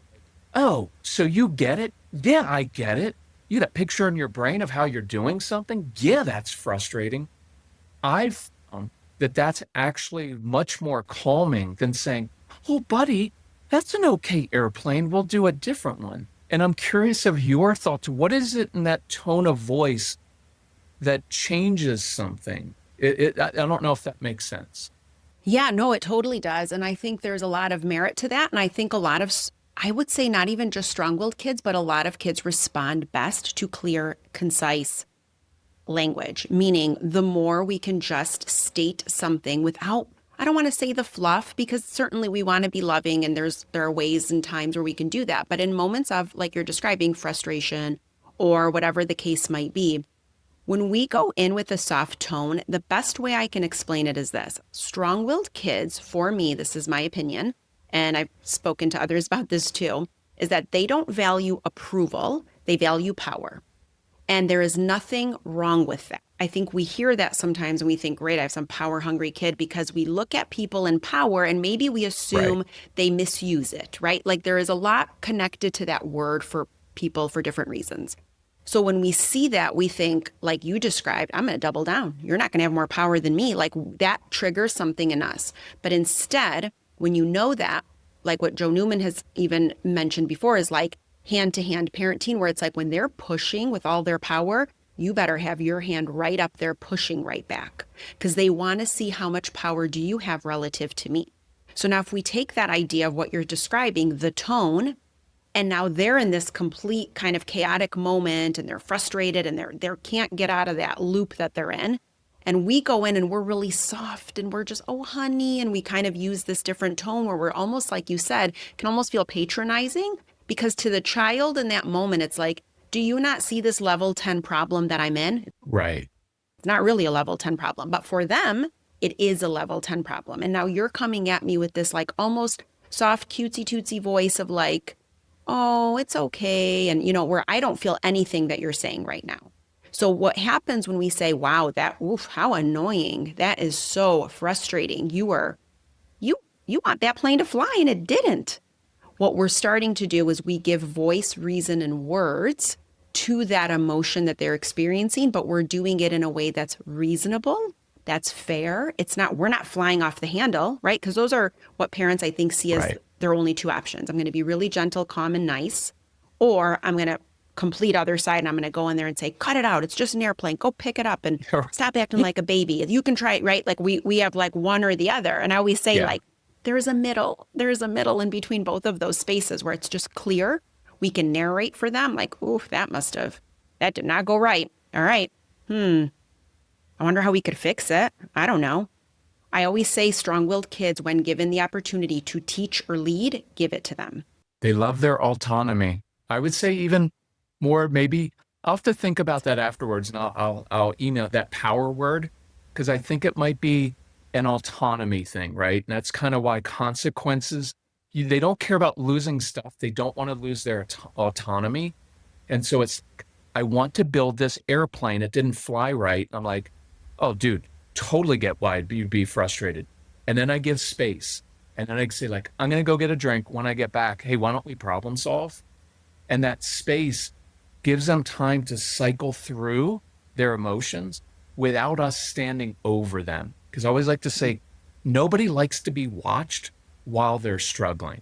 Speaker 1: oh, so you get it? Yeah, I get it. You got a picture in your brain of how you're doing something? Yeah, that's frustrating. I've found that that's actually much more calming than saying, oh, buddy, that's an okay airplane. We'll do a different one. And I'm curious of your thoughts. What is it in that tone of voice that changes something? I don't know if that makes sense.
Speaker 2: Yeah, no, it totally does. And I think there's a lot of merit to that. And I think a lot of, I would say not even just strong-willed kids, but a lot of kids respond best to clear, concise language, meaning the more we can just state something without, I don't want to say the fluff, because certainly we want to be loving and there are ways and times where we can do that. But in moments of, like you're describing, frustration or whatever the case might be, when we go in with a soft tone, the best way I can explain it is this. Strong-willed kids, for me, this is my opinion, and I've spoken to others about this too, is that they don't value approval, they value power. And there is nothing wrong with that. I think we hear that sometimes and we think, great, I have some power hungry kid, because we look at people in power and maybe we assume they misuse it, right? Like there is a lot connected to that word for people for different reasons. So when we see that, we think, like you described, I'm going to double down. You're not going to have more power than me. Like that triggers something in us. But instead, when you know that, like what Joe Newman has even mentioned before, is like hand-to-hand parenting, where it's like when they're pushing with all their power, you better have your hand right up there pushing right back, because they want to see how much power do you have relative to me. So now if we take that idea of what you're describing, the tone, and now they're in this complete kind of chaotic moment and they're frustrated and they can't get out of that loop that they're in. And we go in and we're really soft and we're just, oh, honey. And we kind of use this different tone where we're almost, like you said, can almost feel patronizing, because to the child in that moment, it's like, do you not see this level 10 problem that I'm in?
Speaker 1: Right.
Speaker 2: It's not really a level 10 problem, but for them, it is a level 10 problem. And now you're coming at me with this like almost soft, cutesy tootsy voice of like, oh, it's okay. And, you know, where I don't feel anything that you're saying right now. So what happens when we say, wow, how annoying. That is so frustrating. You want that plane to fly and it didn't. What we're starting to do is we give voice, reason, and words to that emotion that they're experiencing, but we're doing it in a way that's reasonable, that's fair. We're not flying off the handle, right? Because those are what parents, I think, see as their only two options. I'm going to be really gentle, calm, and nice, or I'm going to complete other side and I'm going to go in there and say, cut it out. It's just an airplane. Go pick it up and stop acting like a baby. You can try it, right? Like we have like one or the other. And I always say like, there's a middle in between both of those spaces where it's just clear. We can narrate for them like, oof, that did not go right. All right. I wonder how we could fix it. I don't know. I always say strong-willed kids, when given the opportunity to teach or lead, give it to them.
Speaker 1: They love their autonomy. I would say even more, maybe I'll have to think about that afterwards, and I'll email that power word, because I think it might be an autonomy thing, right? And that's kind of why consequences, they don't care about losing stuff. They don't want to lose their autonomy. And so I want to build this airplane. It didn't fly right. I'm like, oh, dude, totally get why you'd be frustrated. And then I give space. And then I say like, I'm going to go get a drink. When I get back, hey, why don't we problem solve? And that space gives them time to cycle through their emotions without us standing over them. Because I always like to say, nobody likes to be watched while they're struggling.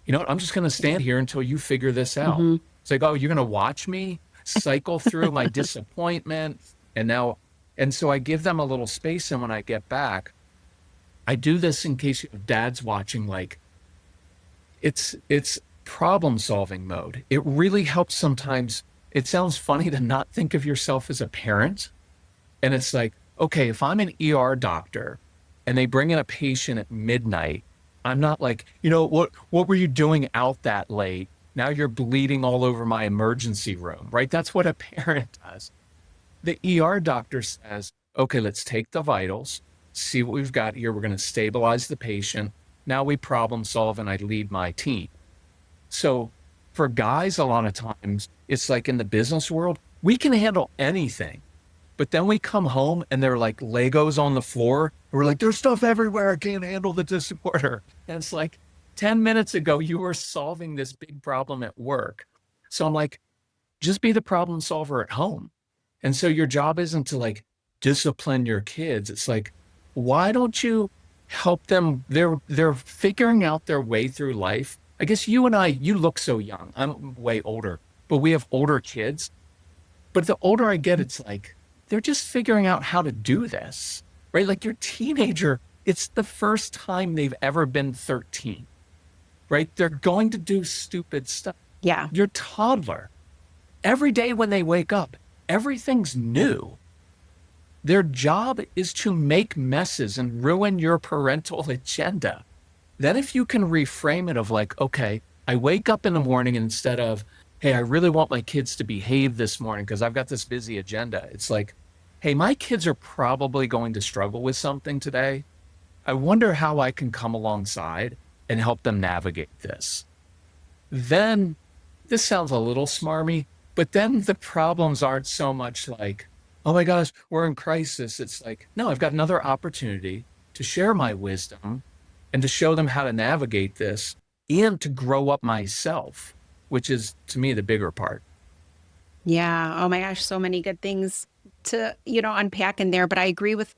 Speaker 1: you know what, I'm just going to stand here until you figure this out.
Speaker 2: Hmm.
Speaker 1: It's like, oh, you're going to watch me cycle through my disappointment. And so I give them a little space. And when I get back, I do this in case dad's watching, like it's problem solving mode. It really helps sometimes. It sounds funny to not think of yourself as a parent. And it's like, okay, if I'm an ER doctor and they bring in a patient at midnight, I'm not like, what were you doing out that late? Now you're bleeding all over my emergency room, right? That's what a parent does. The ER doctor says, okay, let's take the vitals, see what we've got here. We're going to stabilize the patient. Now we problem solve and I lead my team. So for guys, a lot of times, it's like in the business world, we can handle anything. But then we come home and they're like Legos on the floor. And we're like, there's stuff everywhere. I can't handle the disorder. And it's like 10 minutes ago, you were solving this big problem at work. So I'm like, just be the problem solver at home. And so your job isn't to like discipline your kids. It's like, why don't you help them? They're figuring out their way through life. I guess you and I, you look so young. I'm way older, but we have older kids. But the older I get, it's like, they're just figuring out how to do this, right? Like your teenager, it's the first time they've ever been 13, right? They're going to do stupid stuff.
Speaker 2: Yeah.
Speaker 1: Your toddler, every day when they wake up, everything's new. Their job is to make messes and ruin your parental agenda. Then if you can reframe it of like, okay, I wake up in the morning and instead of, hey, I really want my kids to behave this morning because I've got this busy agenda. It's like, hey, my kids are probably going to struggle with something today. I wonder how I can come alongside and help them navigate this. Then this sounds a little smarmy, but then the problems aren't so much like, oh my gosh, we're in crisis. It's like, no, I've got another opportunity to share my wisdom and to show them how to navigate this and to grow up myself, which is to me the bigger part.
Speaker 2: Yeah. Oh my gosh, so many good things to, unpack in there, but I agree with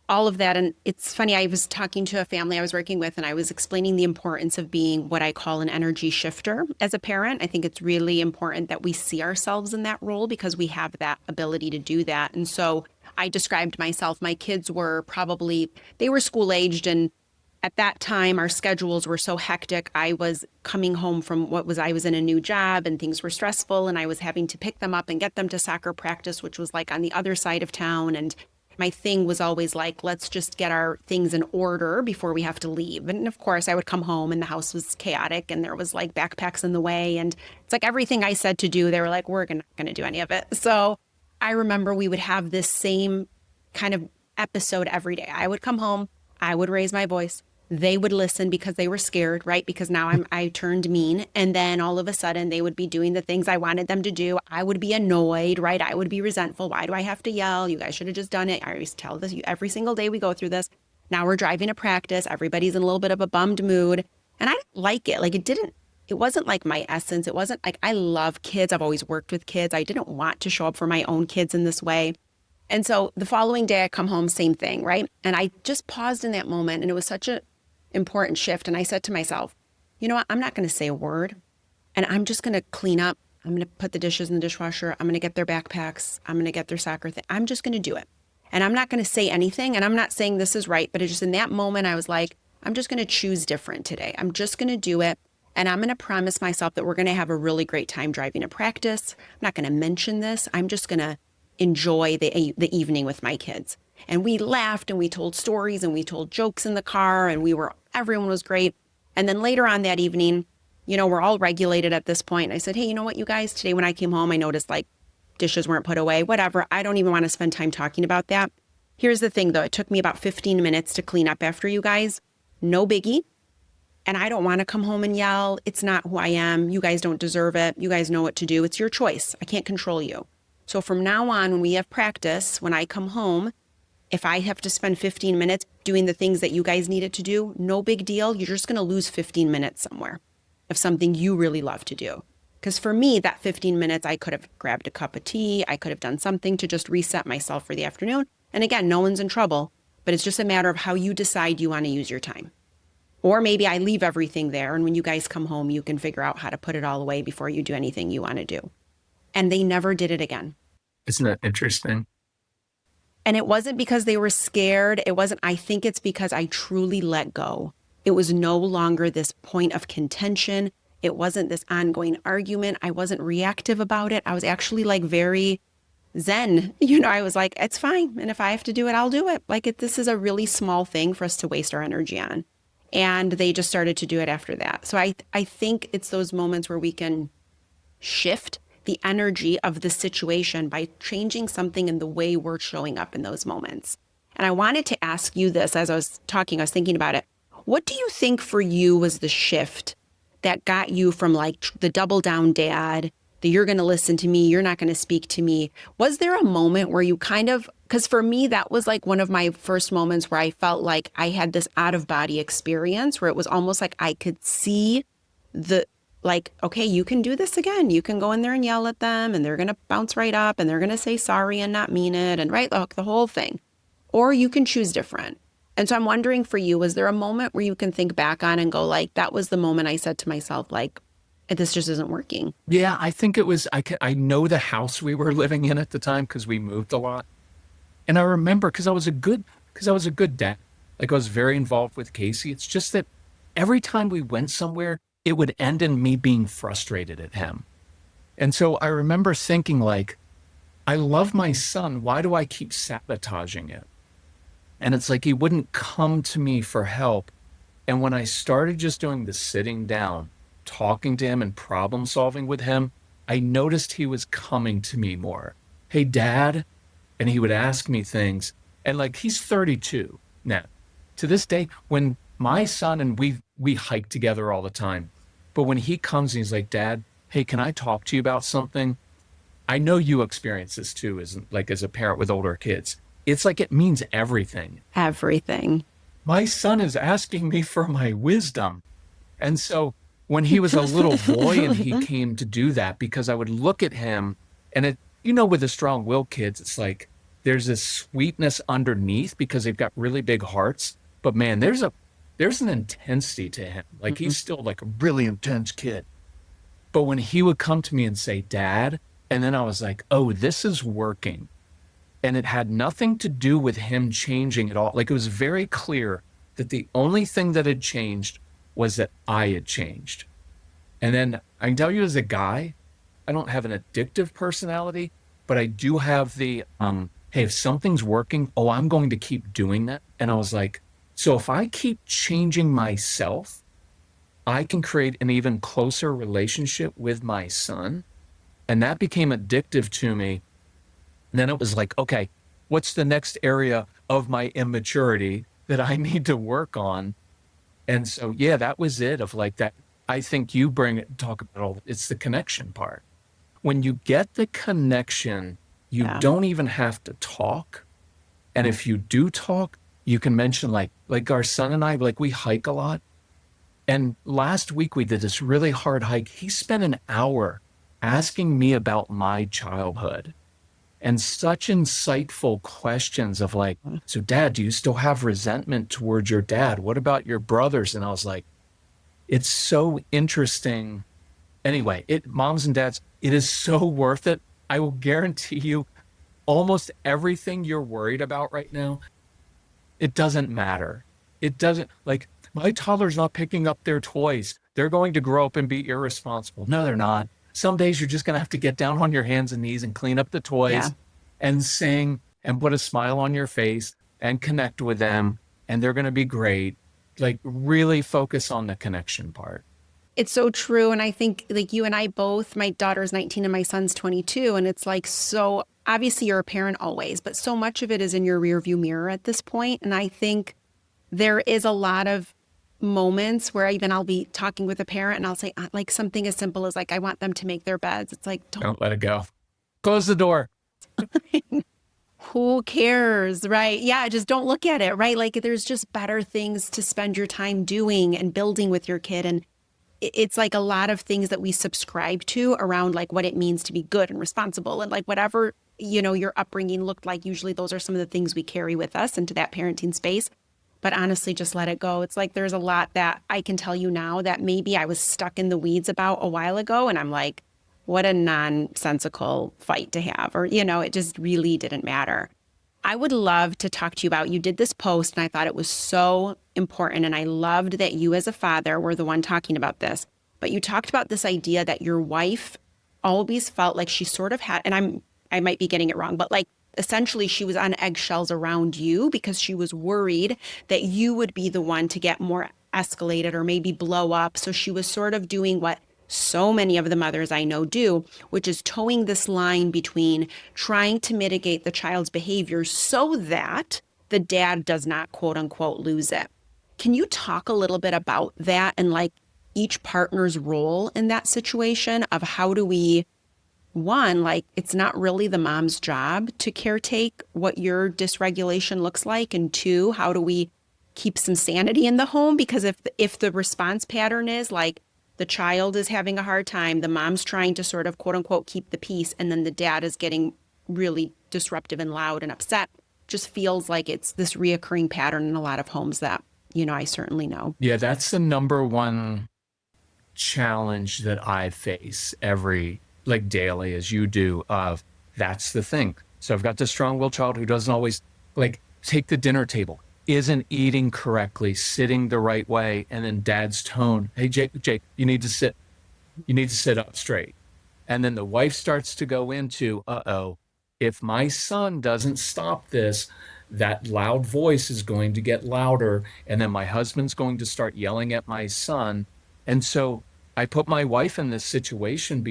Speaker 2: all of that. And it's funny, I was talking to a family I was working with, and I was explaining the importance of being what I call an energy shifter as a parent. I think it's really important that we see ourselves in that role because we have that ability to do that. And so I described myself, my kids were they were school aged, and at that time, our schedules were so hectic. I was coming home from I was in a new job and things were stressful, and I was having to pick them up and get them to soccer practice, which was like on the other side of town. And my thing was always like, let's just get our things in order before we have to leave. And of course, I would come home and the house was chaotic and there was like backpacks in the way. And it's like everything I said to do, they were like, we're not going to do any of it. So I remember we would have this same kind of episode every day. I would come home, I would raise my voice. They would listen because they were scared, right? Because now I turned mean. And then all of a sudden they would be doing the things I wanted them to do. I would be annoyed, right? I would be resentful. Why do I have to yell? You guys should have just done it. I always tell this every single day we go through this. Now we're driving to practice. Everybody's in a little bit of a bummed mood. And I didn't like it. Like it wasn't like my essence. It wasn't like I love kids. I've always worked with kids. I didn't want to show up for my own kids in this way. And so the following day I come home, same thing, right? And I just paused in that moment, and it was such a important shift. And I said to myself, you know what? I'm not going to say a word, and I'm just going to clean up. I'm going to put the dishes in the dishwasher. I'm going to get their backpacks. I'm going to get their soccer thing. I'm just going to do it. And I'm not going to say anything. And I'm not saying this is right, but it just in that moment, I was like, I'm just going to choose different today. I'm just going to do it. And I'm going to promise myself that we're going to have a really great time driving to practice. I'm not going to mention this. I'm just going to enjoy the evening with my kids. And we laughed and we told stories and we told jokes in the car, and everyone was great. And then later on that evening, we're all regulated at this point. I said, hey, you know what, you guys, today when I came home, I noticed like dishes weren't put away, whatever. I don't even want to spend time talking about that. Here's the thing though. It took me about 15 minutes to clean up after you guys. No biggie. And I don't want to come home and yell. It's not who I am. You guys don't deserve it. You guys know what to do. It's your choice. I can't control you. So from now on, when we have practice, when I come home, if I have to spend 15 minutes doing the things that you guys needed to do, no big deal. You're just going to lose 15 minutes somewhere of something you really love to do. Because for me, that 15 minutes, I could have grabbed a cup of tea. I could have done something to just reset myself for the afternoon. And again, no one's in trouble, but it's just a matter of how you decide you want to use your time. Or maybe I leave everything there. And when you guys come home, you can figure out how to put it all away before you do anything you want to do. And they never did it again.
Speaker 1: Isn't that interesting?
Speaker 2: And it wasn't because they were scared. I think it's because I truly let go. It was no longer this point of contention. It wasn't this ongoing argument. I wasn't reactive about it. I was actually like very zen. I was like, it's fine. And if I have to do it, I'll do it. Like this is a really small thing for us to waste our energy on. And they just started to do it after that. So I think it's those moments where we can shift the energy of the situation by changing something in the way we're showing up in those moments. And I wanted to ask you this as I was talking, I was thinking about it. What do you think for you was the shift that got you from like the double down dad, that you're going to listen to me, you're not going to speak to me? Was there a moment where you because for me, that was like one of my first moments where I felt like I had this out of body experience where it was almost like I could see okay, you can do this again. You can go in there and yell at them and they're going to bounce right up and they're going to say sorry and not mean it and the whole thing. Or you can choose different. And so I'm wondering for you, was there a moment where you can think back on and go like, that was the moment I said to myself, like, this just isn't working?
Speaker 1: Yeah, I think it was, I know the house we were living in at the time because we moved a lot. And I remember because I was a good dad. Like I was very involved with Casey. It's just that every time we went somewhere, it would end in me being frustrated at him. And so I remember thinking like, I love my son. Why do I keep sabotaging it? And it's like he wouldn't come to me for help. And when I started just doing the sitting down, talking to him and problem solving with him, I noticed he was coming to me more. Hey, Dad. And he would ask me things. And like, he's 32 now. To this day, when my son and we hike together all the time, but when he comes and he's like, Dad, hey, can I talk to you about something? I know you experience this too, as a parent with older kids. It's like it means everything.
Speaker 2: Everything.
Speaker 1: My son is asking me for my wisdom. And so when he was a little boy and he came to do that, because I would look at him and with the strong-willed kids, it's like there's this sweetness underneath because they've got really big hearts. But man, there's an intensity to him. Like he's still like a really intense kid. But when he would come to me and say, Dad, and then I was like, oh, this is working. And it had nothing to do with him changing at all. Like it was very clear that the only thing that had changed was that I had changed. And then I can tell you as a guy, I don't have an addictive personality, but I do have the, hey, if something's working, I'm going to keep doing that. And I was like, so if I keep changing myself, I can create an even closer relationship with my son. And that became addictive to me. And then it was like, okay, what's the next area of my immaturity that I need to work on? And so, yeah, that was it of like that. I think you talk about it's the connection part. When you get the connection, you don't even have to talk. And if you do talk, you can mention like our son and I, like we hike a lot. And last week we did this really hard hike. He spent an hour asking me about my childhood and such insightful questions of like, so Dad, do you still have resentment towards your dad? What about your brothers? And I was like, it's so interesting. Anyway, moms and dads, it is so worth it. I will guarantee you almost everything you're worried about right now, it doesn't matter. It doesn't, like, my toddler's not picking up their toys. They're going to grow up and be irresponsible. No, they're not. Some days you're just going to have to get down on your hands and knees and clean up the toys and sing and put a smile on your face and connect with them. And they're going to be great. Like, really focus on the connection part.
Speaker 2: It's so true. And I think like you and I both, my daughter's 19 and my son's 22. And it's like, so obviously you're a parent always, but so much of it is in your rearview mirror at this point. And I think there is a lot of moments where even I'll be talking with a parent and I'll say like something as simple as like, I want them to make their beds. It's like,
Speaker 1: don't let it go. Close the door.
Speaker 2: Who cares, right? Yeah, just don't look at it, right? Like there's just better things to spend your time doing and building with your kid. And it's like a lot of things that we subscribe to around like what it means to be good and responsible and like whatever, your upbringing looked like. Usually those are some of the things we carry with us into that parenting space. but honestly, just let it go. It's like there's a lot that I can tell you now that maybe I was stuck in the weeds about a while ago. And I'm like, what a nonsensical fight to have. Or, it just really didn't matter. I would love to talk to you about, you did this post and I thought it was so important. And I loved that you as a father were the one talking about this. But you talked about this idea that your wife always felt like she sort of had, and I might be getting it wrong, but like essentially she was on eggshells around you because she was worried that you would be the one to get more escalated or maybe blow up. So she was sort of doing what so many of the mothers I know do, which is towing this line between trying to mitigate the child's behavior so that the dad does not, quote unquote, lose it. Can you talk a little bit about that and like each partner's role in that situation of how do we, one, like it's not really the mom's job to caretake what your dysregulation looks like, and two, how do we keep some sanity in the home? Because if the response pattern is like the child is having a hard time, the mom's trying to sort of quote unquote keep the peace, and then the dad is getting really disruptive and loud and upset, just feels like it's this reoccurring pattern in a lot of homes that, I certainly know.
Speaker 1: Yeah, that's the number one challenge that I face like daily, as you do, of that's the thing. So I've got this strong-willed child who doesn't always like take the dinner table, isn't eating correctly, sitting the right way, and then dad's tone, hey, Jake, you need to sit up straight. And then the wife starts to go into, if my son doesn't stop this, that loud voice is going to get louder. And then my husband's going to start yelling at my son. And so I put my wife in this situation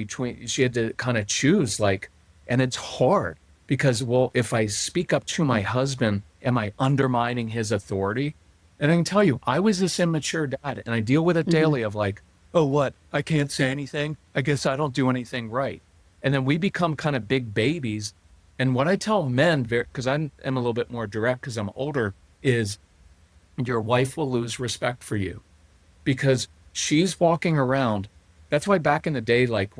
Speaker 1: she had to kind of choose, like, and it's hard because, well, if I speak up to my husband, am I undermining his authority? And I can tell you, I was this immature dad, and I deal with it daily of like, oh, what? I can't say anything. I guess I don't do anything right. And then we become kind of big babies. And what I tell men, because I am a little bit more direct because I'm older, is your wife will lose respect for you because she's walking around. That's why back in the day, like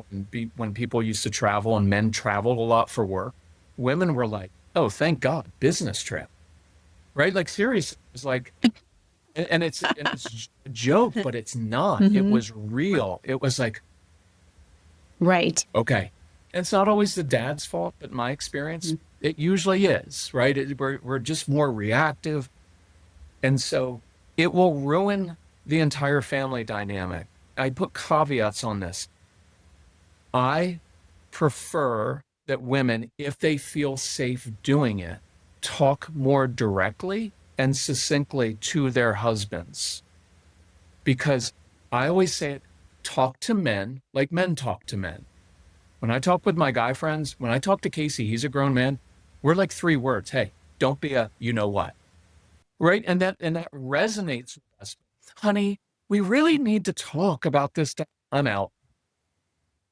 Speaker 1: when people used to travel and men traveled a lot for work, women were like, oh, thank God, business trip, right? Like seriously, it's like, and it's a joke, but it's not. It was real. It was like,
Speaker 2: Right.
Speaker 1: okay. It's not always the dad's fault, but in my experience, it usually is, right? We're just more reactive. And so it will ruin the entire family dynamic. I put caveats on this. I prefer that women, if they feel safe doing it, talk more directly and succinctly to their husbands. Because I always say it, talk to men like men talk to men. When I talk with my guy friends, when I talk to Casey, he's a grown man, we're like 3 words. Hey, don't be a you know what. Right? And that resonates with us. Honey, we really need to talk about this. I'm out.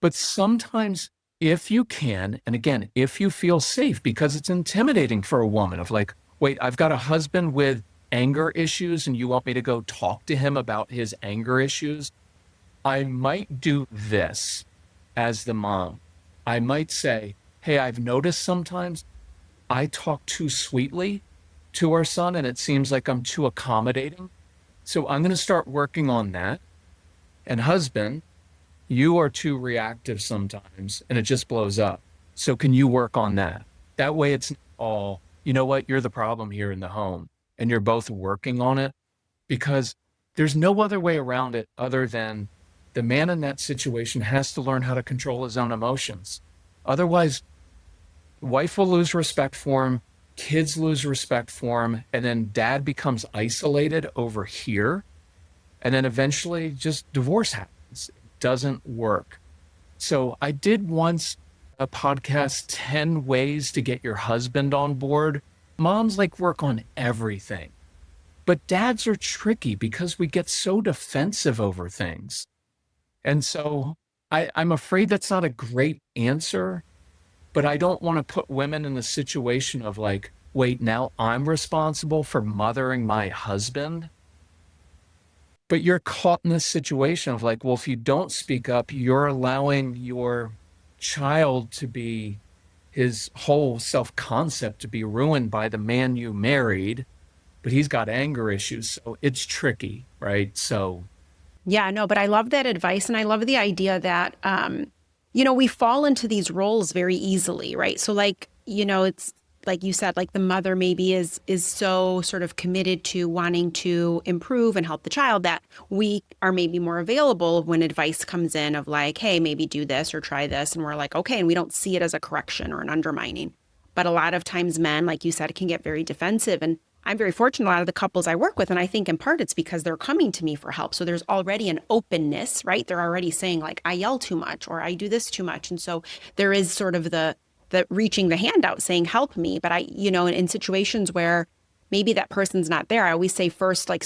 Speaker 1: But sometimes if you can, and again, if you feel safe, because it's intimidating for a woman of like, wait, I've got a husband with anger issues and you want me to go talk to him about his anger issues. I might do this as the mom. I might say, hey, I've noticed sometimes I talk too sweetly to our son and it seems like I'm too accommodating. So I'm going to start working on that. And husband, you are too reactive sometimes and it just blows up. So can you work on that? That way it's all, you know what, you're the problem here in the home and you're both working on it, because there's no other way around it other than the man in that situation has to learn how to control his own emotions. Otherwise, wife will lose respect for him, kids lose respect for him, and then dad becomes isolated over here. And then eventually just divorce happens. It doesn't work. So I did once a podcast, 10 ways to get your husband on board. Moms like work on everything, but dads are tricky because we get so defensive over things. And so I'm afraid that's not a great answer, but I don't want to put women in the situation of like, wait, now I'm responsible for mothering my husband. But you're caught in this situation of like, well, if you don't speak up, you're allowing your child to be, his whole self-concept to be ruined by the man you married. but he's got anger issues. So it's tricky, right? So
Speaker 2: Yeah, no, but I love that advice. And I love the idea that, we fall into these roles very easily, right? So it's like you said, like the mother maybe is so sort of committed to wanting to improve and help the child that we are maybe more available when advice comes in of like, hey, maybe do this or try this. And we're like, okay. And we don't see it as a correction or an undermining. But a lot of times men, like you said, can get very defensive. And I'm very fortunate, a lot of the couples I work with, and I think in part it's because they're coming to me for help. So there's already an openness, right? They're already saying like, I yell too much or I do this too much. And so there is sort of the reaching the hand out saying, help me. But in situations where maybe that person's not there, I always say first, like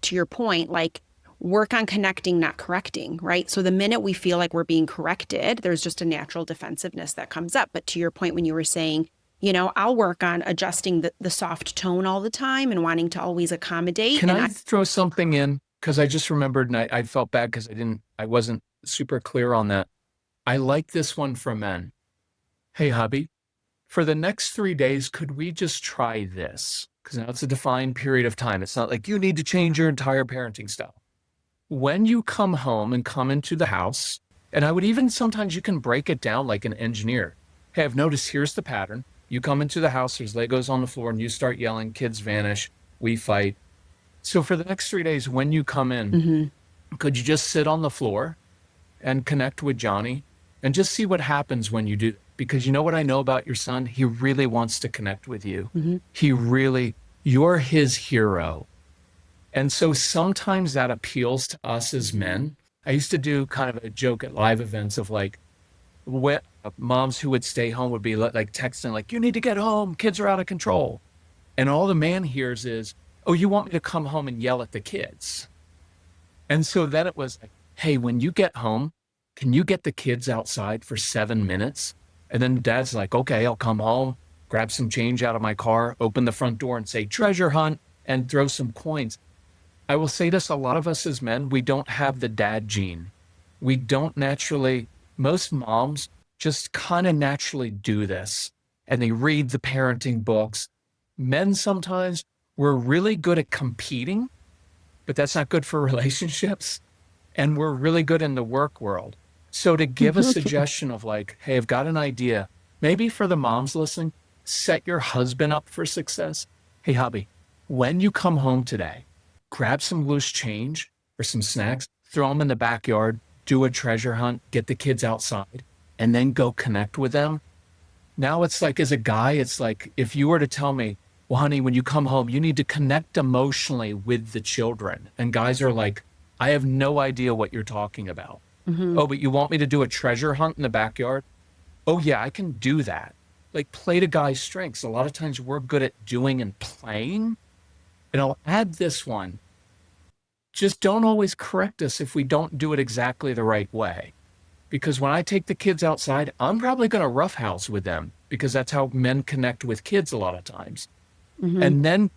Speaker 2: to your point, like work on connecting, not correcting, right? So the minute we feel like we're being corrected, there's just a natural defensiveness that comes up. But to your point, when you were saying, I'll work on adjusting the soft tone all the time and wanting to always accommodate.
Speaker 1: can I throw something in? Because I just remembered and I felt bad because I wasn't super clear on that. I like this one for men. Hey, hubby, for the next 3 days, could we just try this? Because now it's a defined period of time. It's not like you need to change your entire parenting style. When you come home and come into the house, and I would even sometimes you can break it down like an engineer. Hey, I've noticed here's the pattern. You come into the house, there's Legos on the floor, and you start yelling, kids vanish, we fight. So for the next 3 days, when you come in, could you just sit on the floor and connect with Johnny and just see what happens when you do? Because you know what I know about your son? He really wants to connect with you. You're his hero. And so sometimes that appeals to us as men. I used to do kind of a joke at live events of like, what moms who would stay home would be like texting, like, you need to get home, kids are out of control. And all the man hears is, oh, you want me to come home and yell at the kids? And so then it was like, hey, when you get home, can you get the kids outside for 7 minutes? And then dad's like, okay, I'll come home, grab some change out of my car, open the front door and say treasure hunt and throw some coins. I will say this, a lot of us as men, we don't have the dad gene. We don't naturally, most moms just kind of naturally do this and they read the parenting books. Men sometimes, we're really good at competing, but that's not good for relationships. And we're really good in the work world. So to give a suggestion of like, hey, I've got an idea, maybe for the moms listening, set your husband up for success. Hey, hubby, when you come home today, grab some loose change or some snacks, throw them in the backyard, do a treasure hunt, get the kids outside, and then go connect with them. Now it's like, as a guy, it's like, if you were to tell me, well, honey, when you come home, you need to connect emotionally with the children. And guys are like, I have no idea what you're talking about. Oh, but you want me to do a treasure hunt in the backyard? Oh, yeah, I can do that. Like, play to guys' strengths. A lot of times we're good at doing and playing. And I'll add this one. Just don't always correct us if we don't do it exactly the right way. Because when I take the kids outside, I'm probably going to roughhouse with them because that's how men connect with kids a lot of times. And then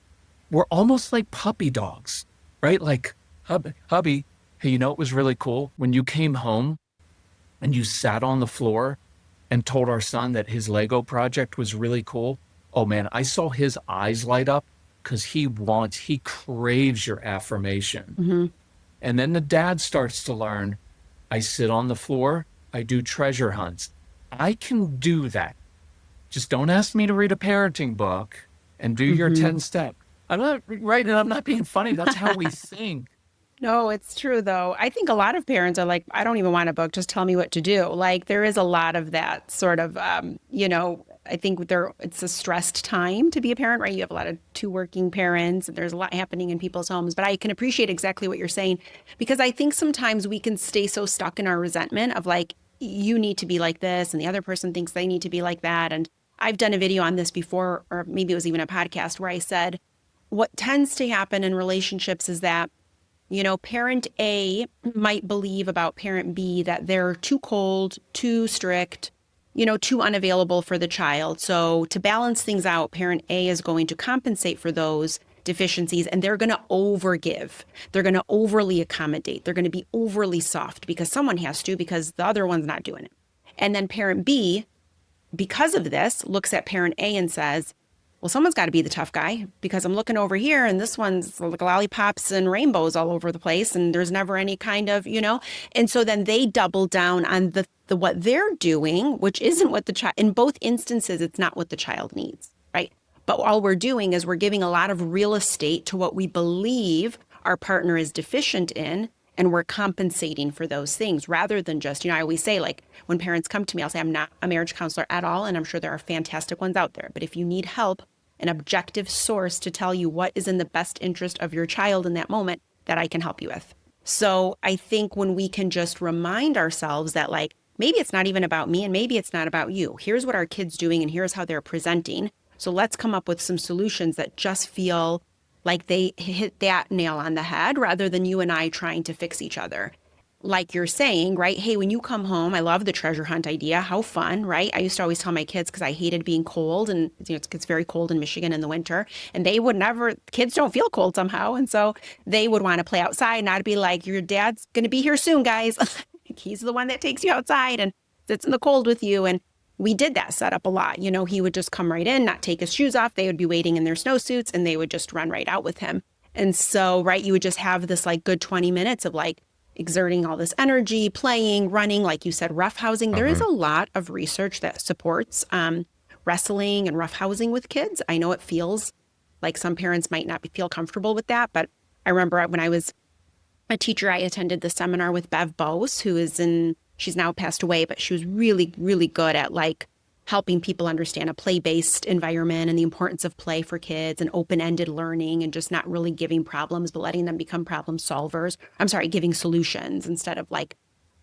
Speaker 1: we're almost like puppy dogs, right? Like, hubby, hey, you know it was really cool? When you came home and you sat on the floor and told our son that his Lego project was really cool. Oh man, I saw his eyes light up because he craves your affirmation. And then the dad starts to learn, I sit on the floor, I do treasure hunts. I can do that. Just don't ask me to read a parenting book and do your 10 step. I'm not right, and I'm not being funny. That's how we think.
Speaker 2: No, it's true though. I think a lot of parents are like, I don't even want a book, just tell me what to do. Like there is a lot of that sort of, I think it's a stressed time to be a parent, right? You have a lot of two working parents and there's a lot happening in people's homes, but I can appreciate exactly what you're saying because I think sometimes we can stay so stuck in our resentment of like, you need to be like this and the other person thinks they need to be like that. And I've done a video on this before, or maybe it was even a podcast where I said, what tends to happen in relationships is that parent A might believe about parent B that they're too cold, too strict, too unavailable for the child. So to balance things out, parent A is going to compensate for those deficiencies and they're going to overgive. They're going to overly accommodate. They're going to be overly soft because someone has to, because the other one's not doing it. And then parent B, because of this, looks at parent A and says, well, someone's got to be the tough guy because I'm looking over here and this one's like lollipops and rainbows all over the place and there's never any kind of, And so then they double down on the what they're doing, which isn't what the child, in both instances, it's not what the child needs, right? But all we're doing is we're giving a lot of real estate to what we believe our partner is deficient in, and we're compensating for those things rather than just, I always say, like, when parents come to me, I'll say, I'm not a marriage counselor at all, and I'm sure there are fantastic ones out there. But if you need help, an objective source to tell you what is in the best interest of your child in that moment, that I can help you with. So I think when we can just remind ourselves that, like, maybe it's not even about me and maybe it's not about you. Here's what our kid's doing and here's how they're presenting. So let's come up with some solutions that just feel like they hit that nail on the head rather than you and I trying to fix each other. Like you're saying, right? Hey, when you come home, I love the treasure hunt idea. How fun, right? I used to always tell my kids because I hated being cold and it gets very cold in Michigan in the winter. And they would never, kids don't feel cold somehow. And so they would want to play outside. And I'd be like, your dad's going to be here soon, guys. He's the one that takes you outside and sits in the cold with you. And we did that setup a lot. He would just come right in, not take his shoes off. They would be waiting in their snowsuits and they would just run right out with him. And so, right, you would just have this like good 20 minutes of like exerting all this energy, playing, running, like you said, roughhousing. There is a lot of research that supports wrestling and roughhousing with kids. I know it feels like some parents might not feel comfortable with that, but I remember when I was a teacher, I attended the seminar with Bev Bose, she's now passed away, but she was really, really good at like helping people understand a play-based environment and the importance of play for kids and open-ended learning and just not really giving problems, but letting them become problem solvers. I'm sorry, giving solutions instead of like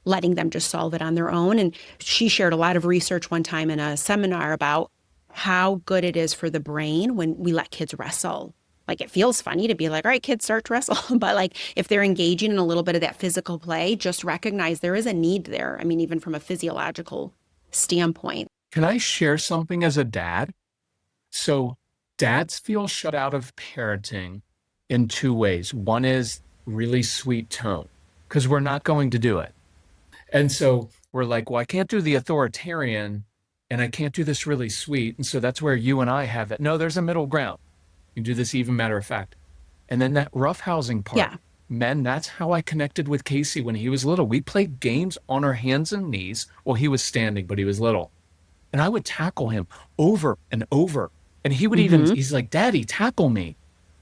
Speaker 2: letting them just solve it on their own. And she shared a lot of research one time in a seminar about how good it is for the brain when we let kids wrestle. Like it feels funny to be like, all right, kids, start to wrestle. But like if they're engaging in a little bit of that physical play, just recognize there is a need there. I mean, even from a physiological standpoint.
Speaker 1: Can I share something as a dad? So dads feel shut out of parenting in two ways. One is really sweet tone, because we're not going to do it. And so we're like, well, I can't do the authoritarian and I can't do this really sweet. And so that's where you and I have it. No, there's a middle ground. You do this even matter of fact. And then that roughhousing part.
Speaker 2: Yeah.
Speaker 1: Men, that's how I connected with Casey when he was little. We played games on our hands and knees. Well, he was standing, but he was little. And I would tackle him over and over. And he would he's like, Daddy, tackle me.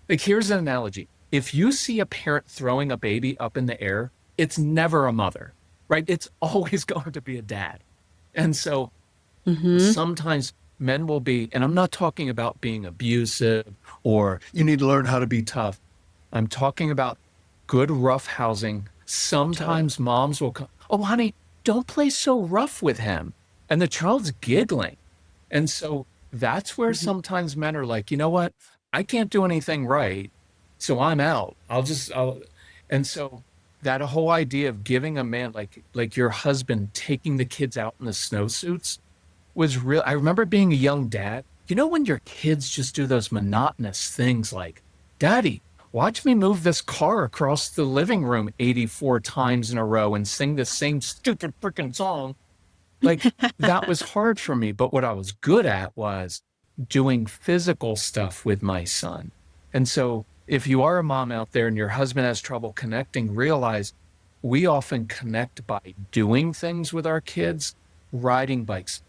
Speaker 1: Like, here's an analogy. If you see a parent throwing a baby up in the air, it's never a mother, right? It's always going to be a dad. And so sometimes men will be, and I'm not talking about being abusive or you need to learn how to be tough. I'm talking about good roughhousing. Sometimes moms will come, oh, honey, don't play so rough with him. And the child's giggling. And so that's where sometimes men are like, you know what? I can't do anything right. So I'm out. And so that whole idea of giving a man like your husband taking the kids out in the snowsuits was real. I remember being a young dad. You know, when your kids just do those monotonous things like, Daddy, watch me move this car across the living room 84 times in a row and sing the same stupid freaking song. Like that was hard for me. But what I was good at was doing physical stuff with my son. And so if you are a mom out there and your husband has trouble connecting, realize we often connect by doing things with our kids, riding bikes.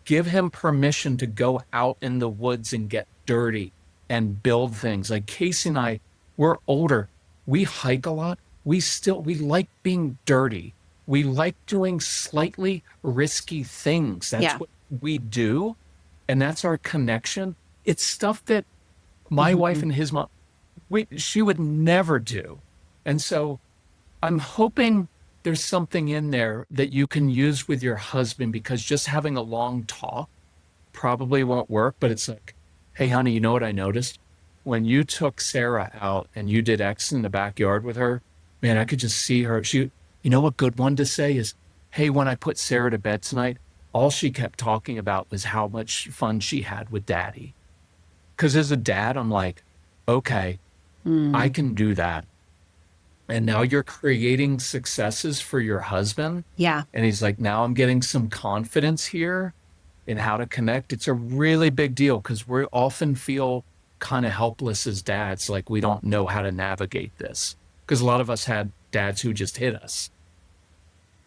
Speaker 1: Give him permission to go out in the woods and get dirty and build things. Like Casey and I, we're older. We hike a lot. We like being dirty. We like doing slightly risky things. That's what we do. And that's our connection. It's stuff that my wife and his mom, she would never do. And so I'm hoping there's something in there that you can use with your husband, because just having a long talk probably won't work. But it's like, hey, honey, you know what I noticed? When you took Sarah out and you did X in the backyard with her, man, I could just see her. You know, a good one to say is, hey, when I put Sarah to bed tonight, all she kept talking about was how much fun she had with Daddy. Because as a dad, I'm like, okay, I can do that. And now you're creating successes for your husband.
Speaker 2: Yeah.
Speaker 1: And he's like, now I'm getting some confidence here. and how to connect, it's a really big deal because we often feel kind of helpless as dads, like we don't know how to navigate this. Because a lot of us had dads who just hit us.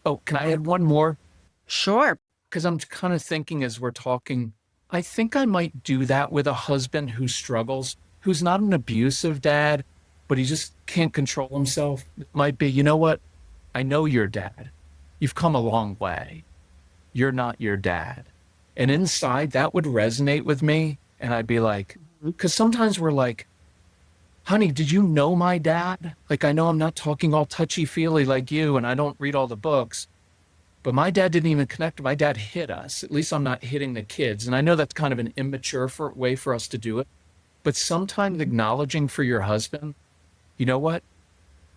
Speaker 1: Oh, can I add one more?
Speaker 2: Sure.
Speaker 1: Because I'm kind of thinking as we're talking, I think I might do that with a husband who struggles, who's not an abusive dad, but he just can't control himself. It might be, you know what? I know your dad. You've come a long way. You're not your dad. And inside, that would resonate with me. And I'd be like, because sometimes we're like, honey, did you know my dad? Like, I know I'm not talking all touchy feely like you, and I don't read all the books, but my dad didn't even connect. My dad hit us. At least I'm not hitting the kids. And I know that's kind of an immature way for us to do it. But sometimes acknowledging for your husband, you know what?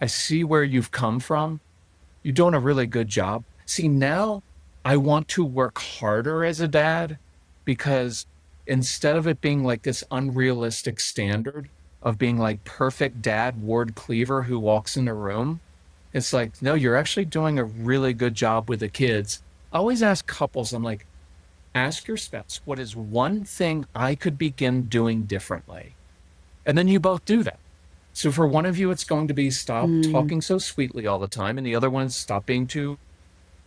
Speaker 1: I see where you've come from. You're doing a really good job. See, now I want to work harder as a dad because instead of it being like this unrealistic standard of being like perfect dad, Ward Cleaver, who walks in the room, it's like, no, you're actually doing a really good job with the kids. I always ask couples, I'm like, ask your spouse, what is one thing I could begin doing differently? And then you both do that. So for one of you, it's going to be stop talking so sweetly all the time. And the other one is stop being too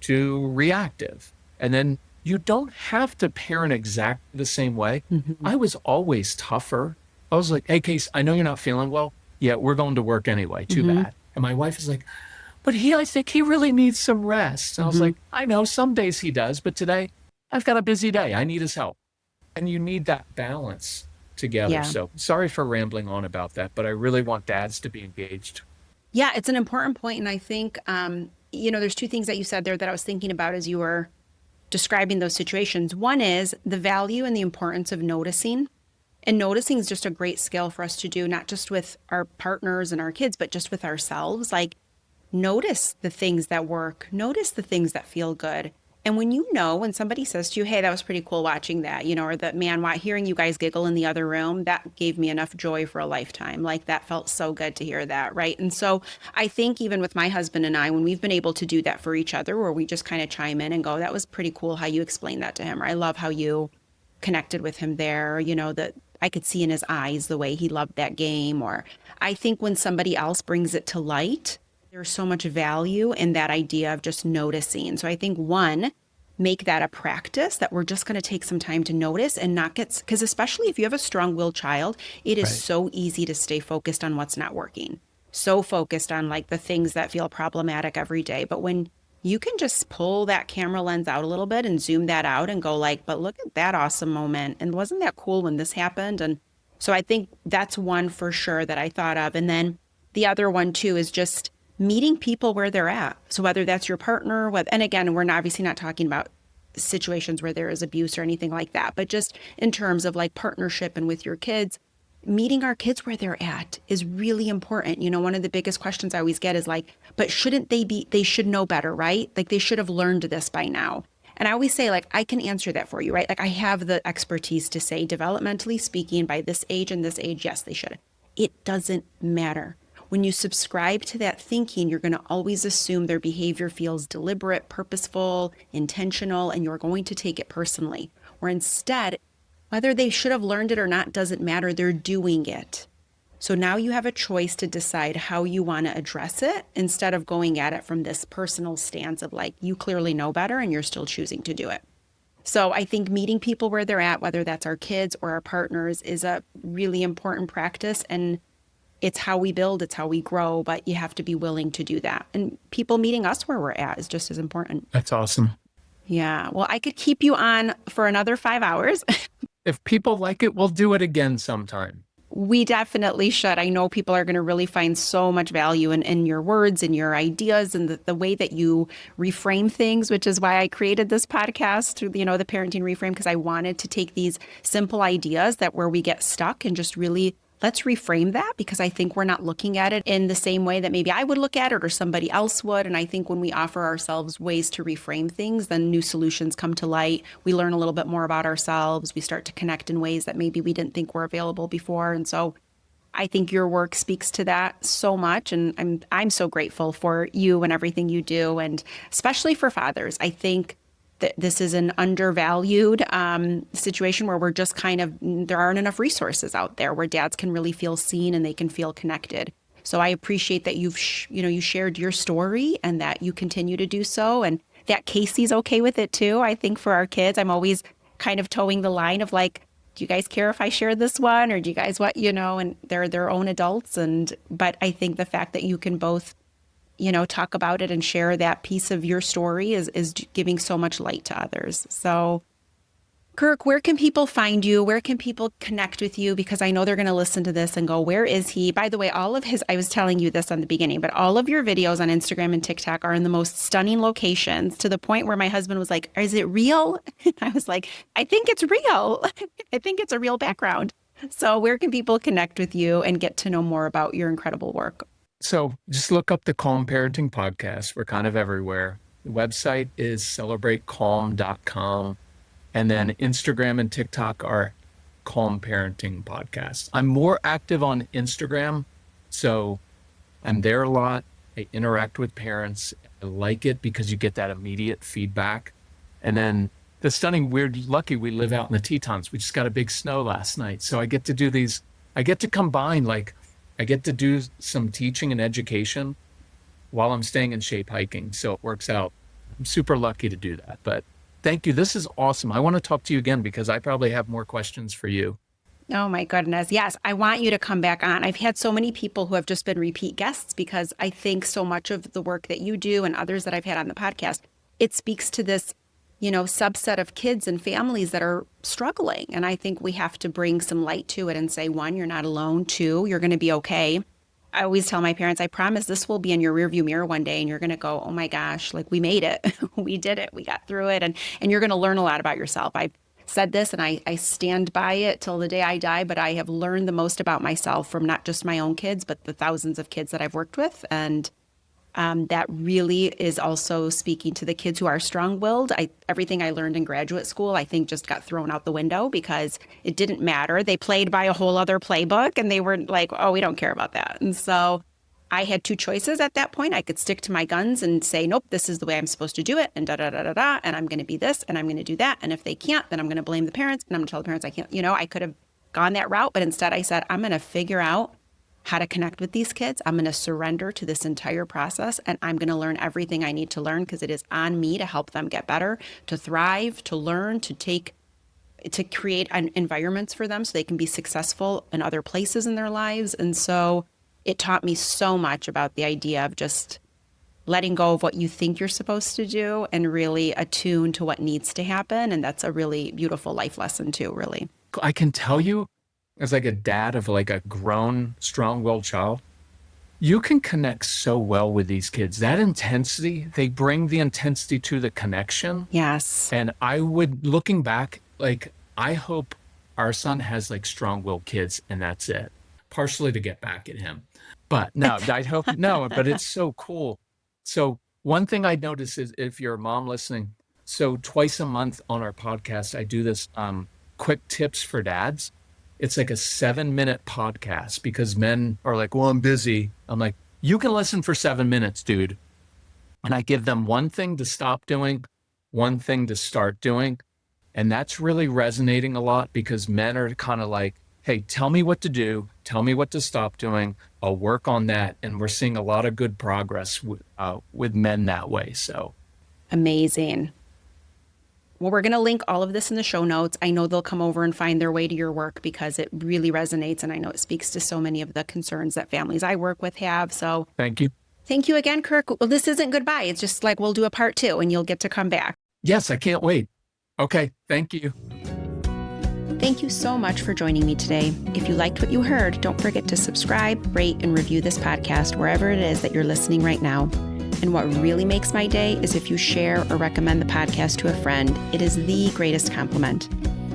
Speaker 1: reactive. And then you don't have to parent exactly the same way. I was always tougher. I was like, hey, Case, I know you're not feeling well. Yeah, we're going to work anyway. Too bad. And my wife is like, but I think he really needs some rest. And I was like, I know some days he does, but today I've got a busy day. I need his help. And you need that balance together.
Speaker 2: Yeah.
Speaker 1: So sorry for rambling on about that, but I really want dads to be engaged.
Speaker 2: Yeah, it's an important point. And I think, there's two things that you said there that I was thinking about as you were describing those situations. One is the value and the importance of noticing. And noticing is just a great skill for us to do, not just with our partners and our kids, but just with ourselves. Like, notice the things that work, notice the things that feel good. And when somebody says to you, hey, that was pretty cool watching that, or that, man, hearing you guys giggle in the other room, that gave me enough joy for a lifetime. Like, that felt so good to hear that, right? And so I think even with my husband and I, when we've been able to do that for each other, where we just kind of chime in and go, that was pretty cool how you explained that to him, or I love how you connected with him there, that I could see in his eyes the way he loved that game. Or I think when somebody else brings it to light, there's so much value in that idea of just noticing. So I think one, make that a practice that we're just going to take some time to notice and not because especially if you have a strong-willed child, it is so easy to stay focused on what's not working. So focused on like the things that feel problematic every day. But when you can just pull that camera lens out a little bit and zoom that out and go like, but look at that awesome moment. And wasn't that cool when this happened? And so I think that's one for sure that I thought of. And then the other one too is just meeting people where they're at. So whether that's your partner, and again, we're obviously not talking about situations where there is abuse or anything like that, but just in terms of like partnership and with your kids, meeting our kids where they're at is really important. One of the biggest questions I always get is like, but shouldn't they should know better, right? Like they should have learned this by now. And I always say, like, I can answer that for you, right? Like I have the expertise to say, developmentally speaking, by this age and this age, yes, they should. It doesn't matter. When you subscribe to that thinking, you're going to always assume their behavior feels deliberate, purposeful, intentional, and you're going to take it personally. Where instead, whether they should have learned it or not doesn't matter. They're doing it. So now you have a choice to decide how you want to address it instead of going at it from this personal stance of like, you clearly know better and you're still choosing to do it. So I think meeting people where they're at, whether that's our kids or our partners, is a really important practice. And it's how we build, it's how we grow, but you have to be willing to do that. And people meeting us where we're at is just as important.
Speaker 1: That's awesome.
Speaker 2: Yeah. Well, I could keep you on for another 5 hours.
Speaker 1: If people like it, we'll do it again sometime.
Speaker 2: We definitely should. I know people are going to really find so much value in your words and your ideas and the way that you reframe things, which is why I created this podcast, the Parenting Reframe, because I wanted to take these simple ideas that where we get stuck and just really let's reframe that, because I think we're not looking at it in the same way that maybe I would look at it or somebody else would. And I think when we offer ourselves ways to reframe things, then new solutions come to light. We learn a little bit more about ourselves. We start to connect in ways that maybe we didn't think were available before. And so I think your work speaks to that so much. And I'm so grateful for you and everything you do. And especially for fathers, I think this is an undervalued situation where we're just there aren't enough resources out there where dads can really feel seen and they can feel connected. So I appreciate that you shared your story and that you continue to do so, and that Casey's okay with it too. I think for our kids, I'm always kind of towing the line of like, do you guys care if I share this one, or do you guys and they're their own adults. But I think the fact that you can both, talk about it and share that piece of your story is giving so much light to others. So Kirk, where can people find you? Where can people connect with you? Because I know they're going to listen to this and go, where is he? By the way, I was telling you this on the beginning, but all of your videos on Instagram and TikTok are in the most stunning locations, to the point where my husband was like, is it real? And I was like, I think it's real. I think it's a real background. So where can people connect with you and get to know more about your incredible work?
Speaker 1: So just look up the Calm Parenting Podcast. We're kind of everywhere. The website is celebratecalm.com. And then Instagram and TikTok are Calm Parenting Podcast. I'm more active on Instagram, so I'm there a lot. I interact with parents. I like it because you get that immediate feedback. And then the stunning, lucky we live out in the Tetons. We just got a big snow last night. So I get to do these, I get to combine, I get to do some teaching and education while I'm staying in shape hiking. So it works out. I'm super lucky to do that. But thank you. This is awesome. I want to talk to you again because I probably have more questions for you.
Speaker 2: Oh my goodness. Yes. I want you to come back on. I've had so many people who have just been repeat guests because I think so much of the work that you do and others that I've had on the podcast, it speaks to this, subset of kids and families that are struggling. And I think we have to bring some light to it and say, one, you're not alone. Two, you're going to be okay. I always tell my parents, I promise this will be in your rearview mirror one day and you're going to go, oh my gosh, like we made it. We did it. We got through it. And you're going to learn a lot about yourself. I've said this and I stand by it till the day I die, but I have learned the most about myself from not just my own kids, but the thousands of kids that I've worked with. And that really is also speaking to the kids who are strong-willed. Everything I learned in graduate school, I think just got thrown out the window because it didn't matter. They played by a whole other playbook and they were like, oh, we don't care about that. And so I had two choices at that point. I could stick to my guns and say, nope, this is the way I'm supposed to do it, and da-da-da-da-da, and I'm going to be this, and I'm going to do that. And if they can't, then I'm going to blame the parents, and I'm going to tell the parents I can't. I could have gone that route, but instead I said, I'm going to figure out how to connect with these kids. I'm going to surrender to this entire process, and I'm going to learn everything I need to learn because it is on me to help them get better, to thrive, to learn, to create environments for them so they can be successful in other places in their lives. And so it taught me so much about the idea of just letting go of what you think you're supposed to do and really attune to what needs to happen. And that's a really beautiful life lesson too, really.
Speaker 1: I can tell you, as like a dad of like a grown, strong-willed child, you can connect so well with these kids. That intensity, they bring the intensity to the connection.
Speaker 2: Yes.
Speaker 1: And looking back, I hope our son has like strong-willed kids and that's it. Partially to get back at him. But no, I hope, no, but it's so cool. So one thing I notice is if you're a mom listening, so twice a month on our podcast, I do this quick tips for dads. It's like a 7-minute podcast because men are like, well, I'm busy. I'm like, you can listen for 7 minutes, dude. And I give them one thing to stop doing, one thing to start doing. And that's really resonating a lot because men are kind of like, hey, tell me what to do. Tell me what to stop doing. I'll work on that. And we're seeing a lot of good progress with men that way. So
Speaker 2: amazing. Well, we're going to link all of this in the show notes. I know they'll come over and find their way to your work because it really resonates. And I know it speaks to so many of the concerns that families I work with have. So
Speaker 1: thank you.
Speaker 2: Thank you again, Kirk. Well, this isn't goodbye. It's just like we'll do a part 2 and you'll get to come back.
Speaker 1: Yes, I can't wait. Okay. Thank you.
Speaker 2: Thank you so much for joining me today. If you liked what you heard, don't forget to subscribe, rate, and review this podcast wherever it is that you're listening right now. And what really makes my day is if you share or recommend the podcast to a friend. It is the greatest compliment.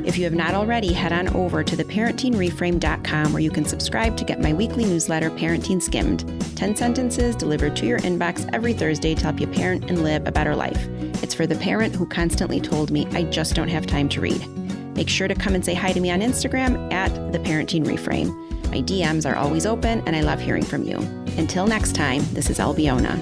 Speaker 2: If you have not already, head on over to theparentingreframe.com where you can subscribe to get my weekly newsletter, Parenting Skimmed. 10 sentences delivered to your inbox every Thursday to help you parent and live a better life. It's for the parent who constantly told me, I just don't have time to read. Make sure to come and say hi to me on Instagram at theparentingreframe. My DMs are always open and I love hearing from you. Until next time, this is Albiona.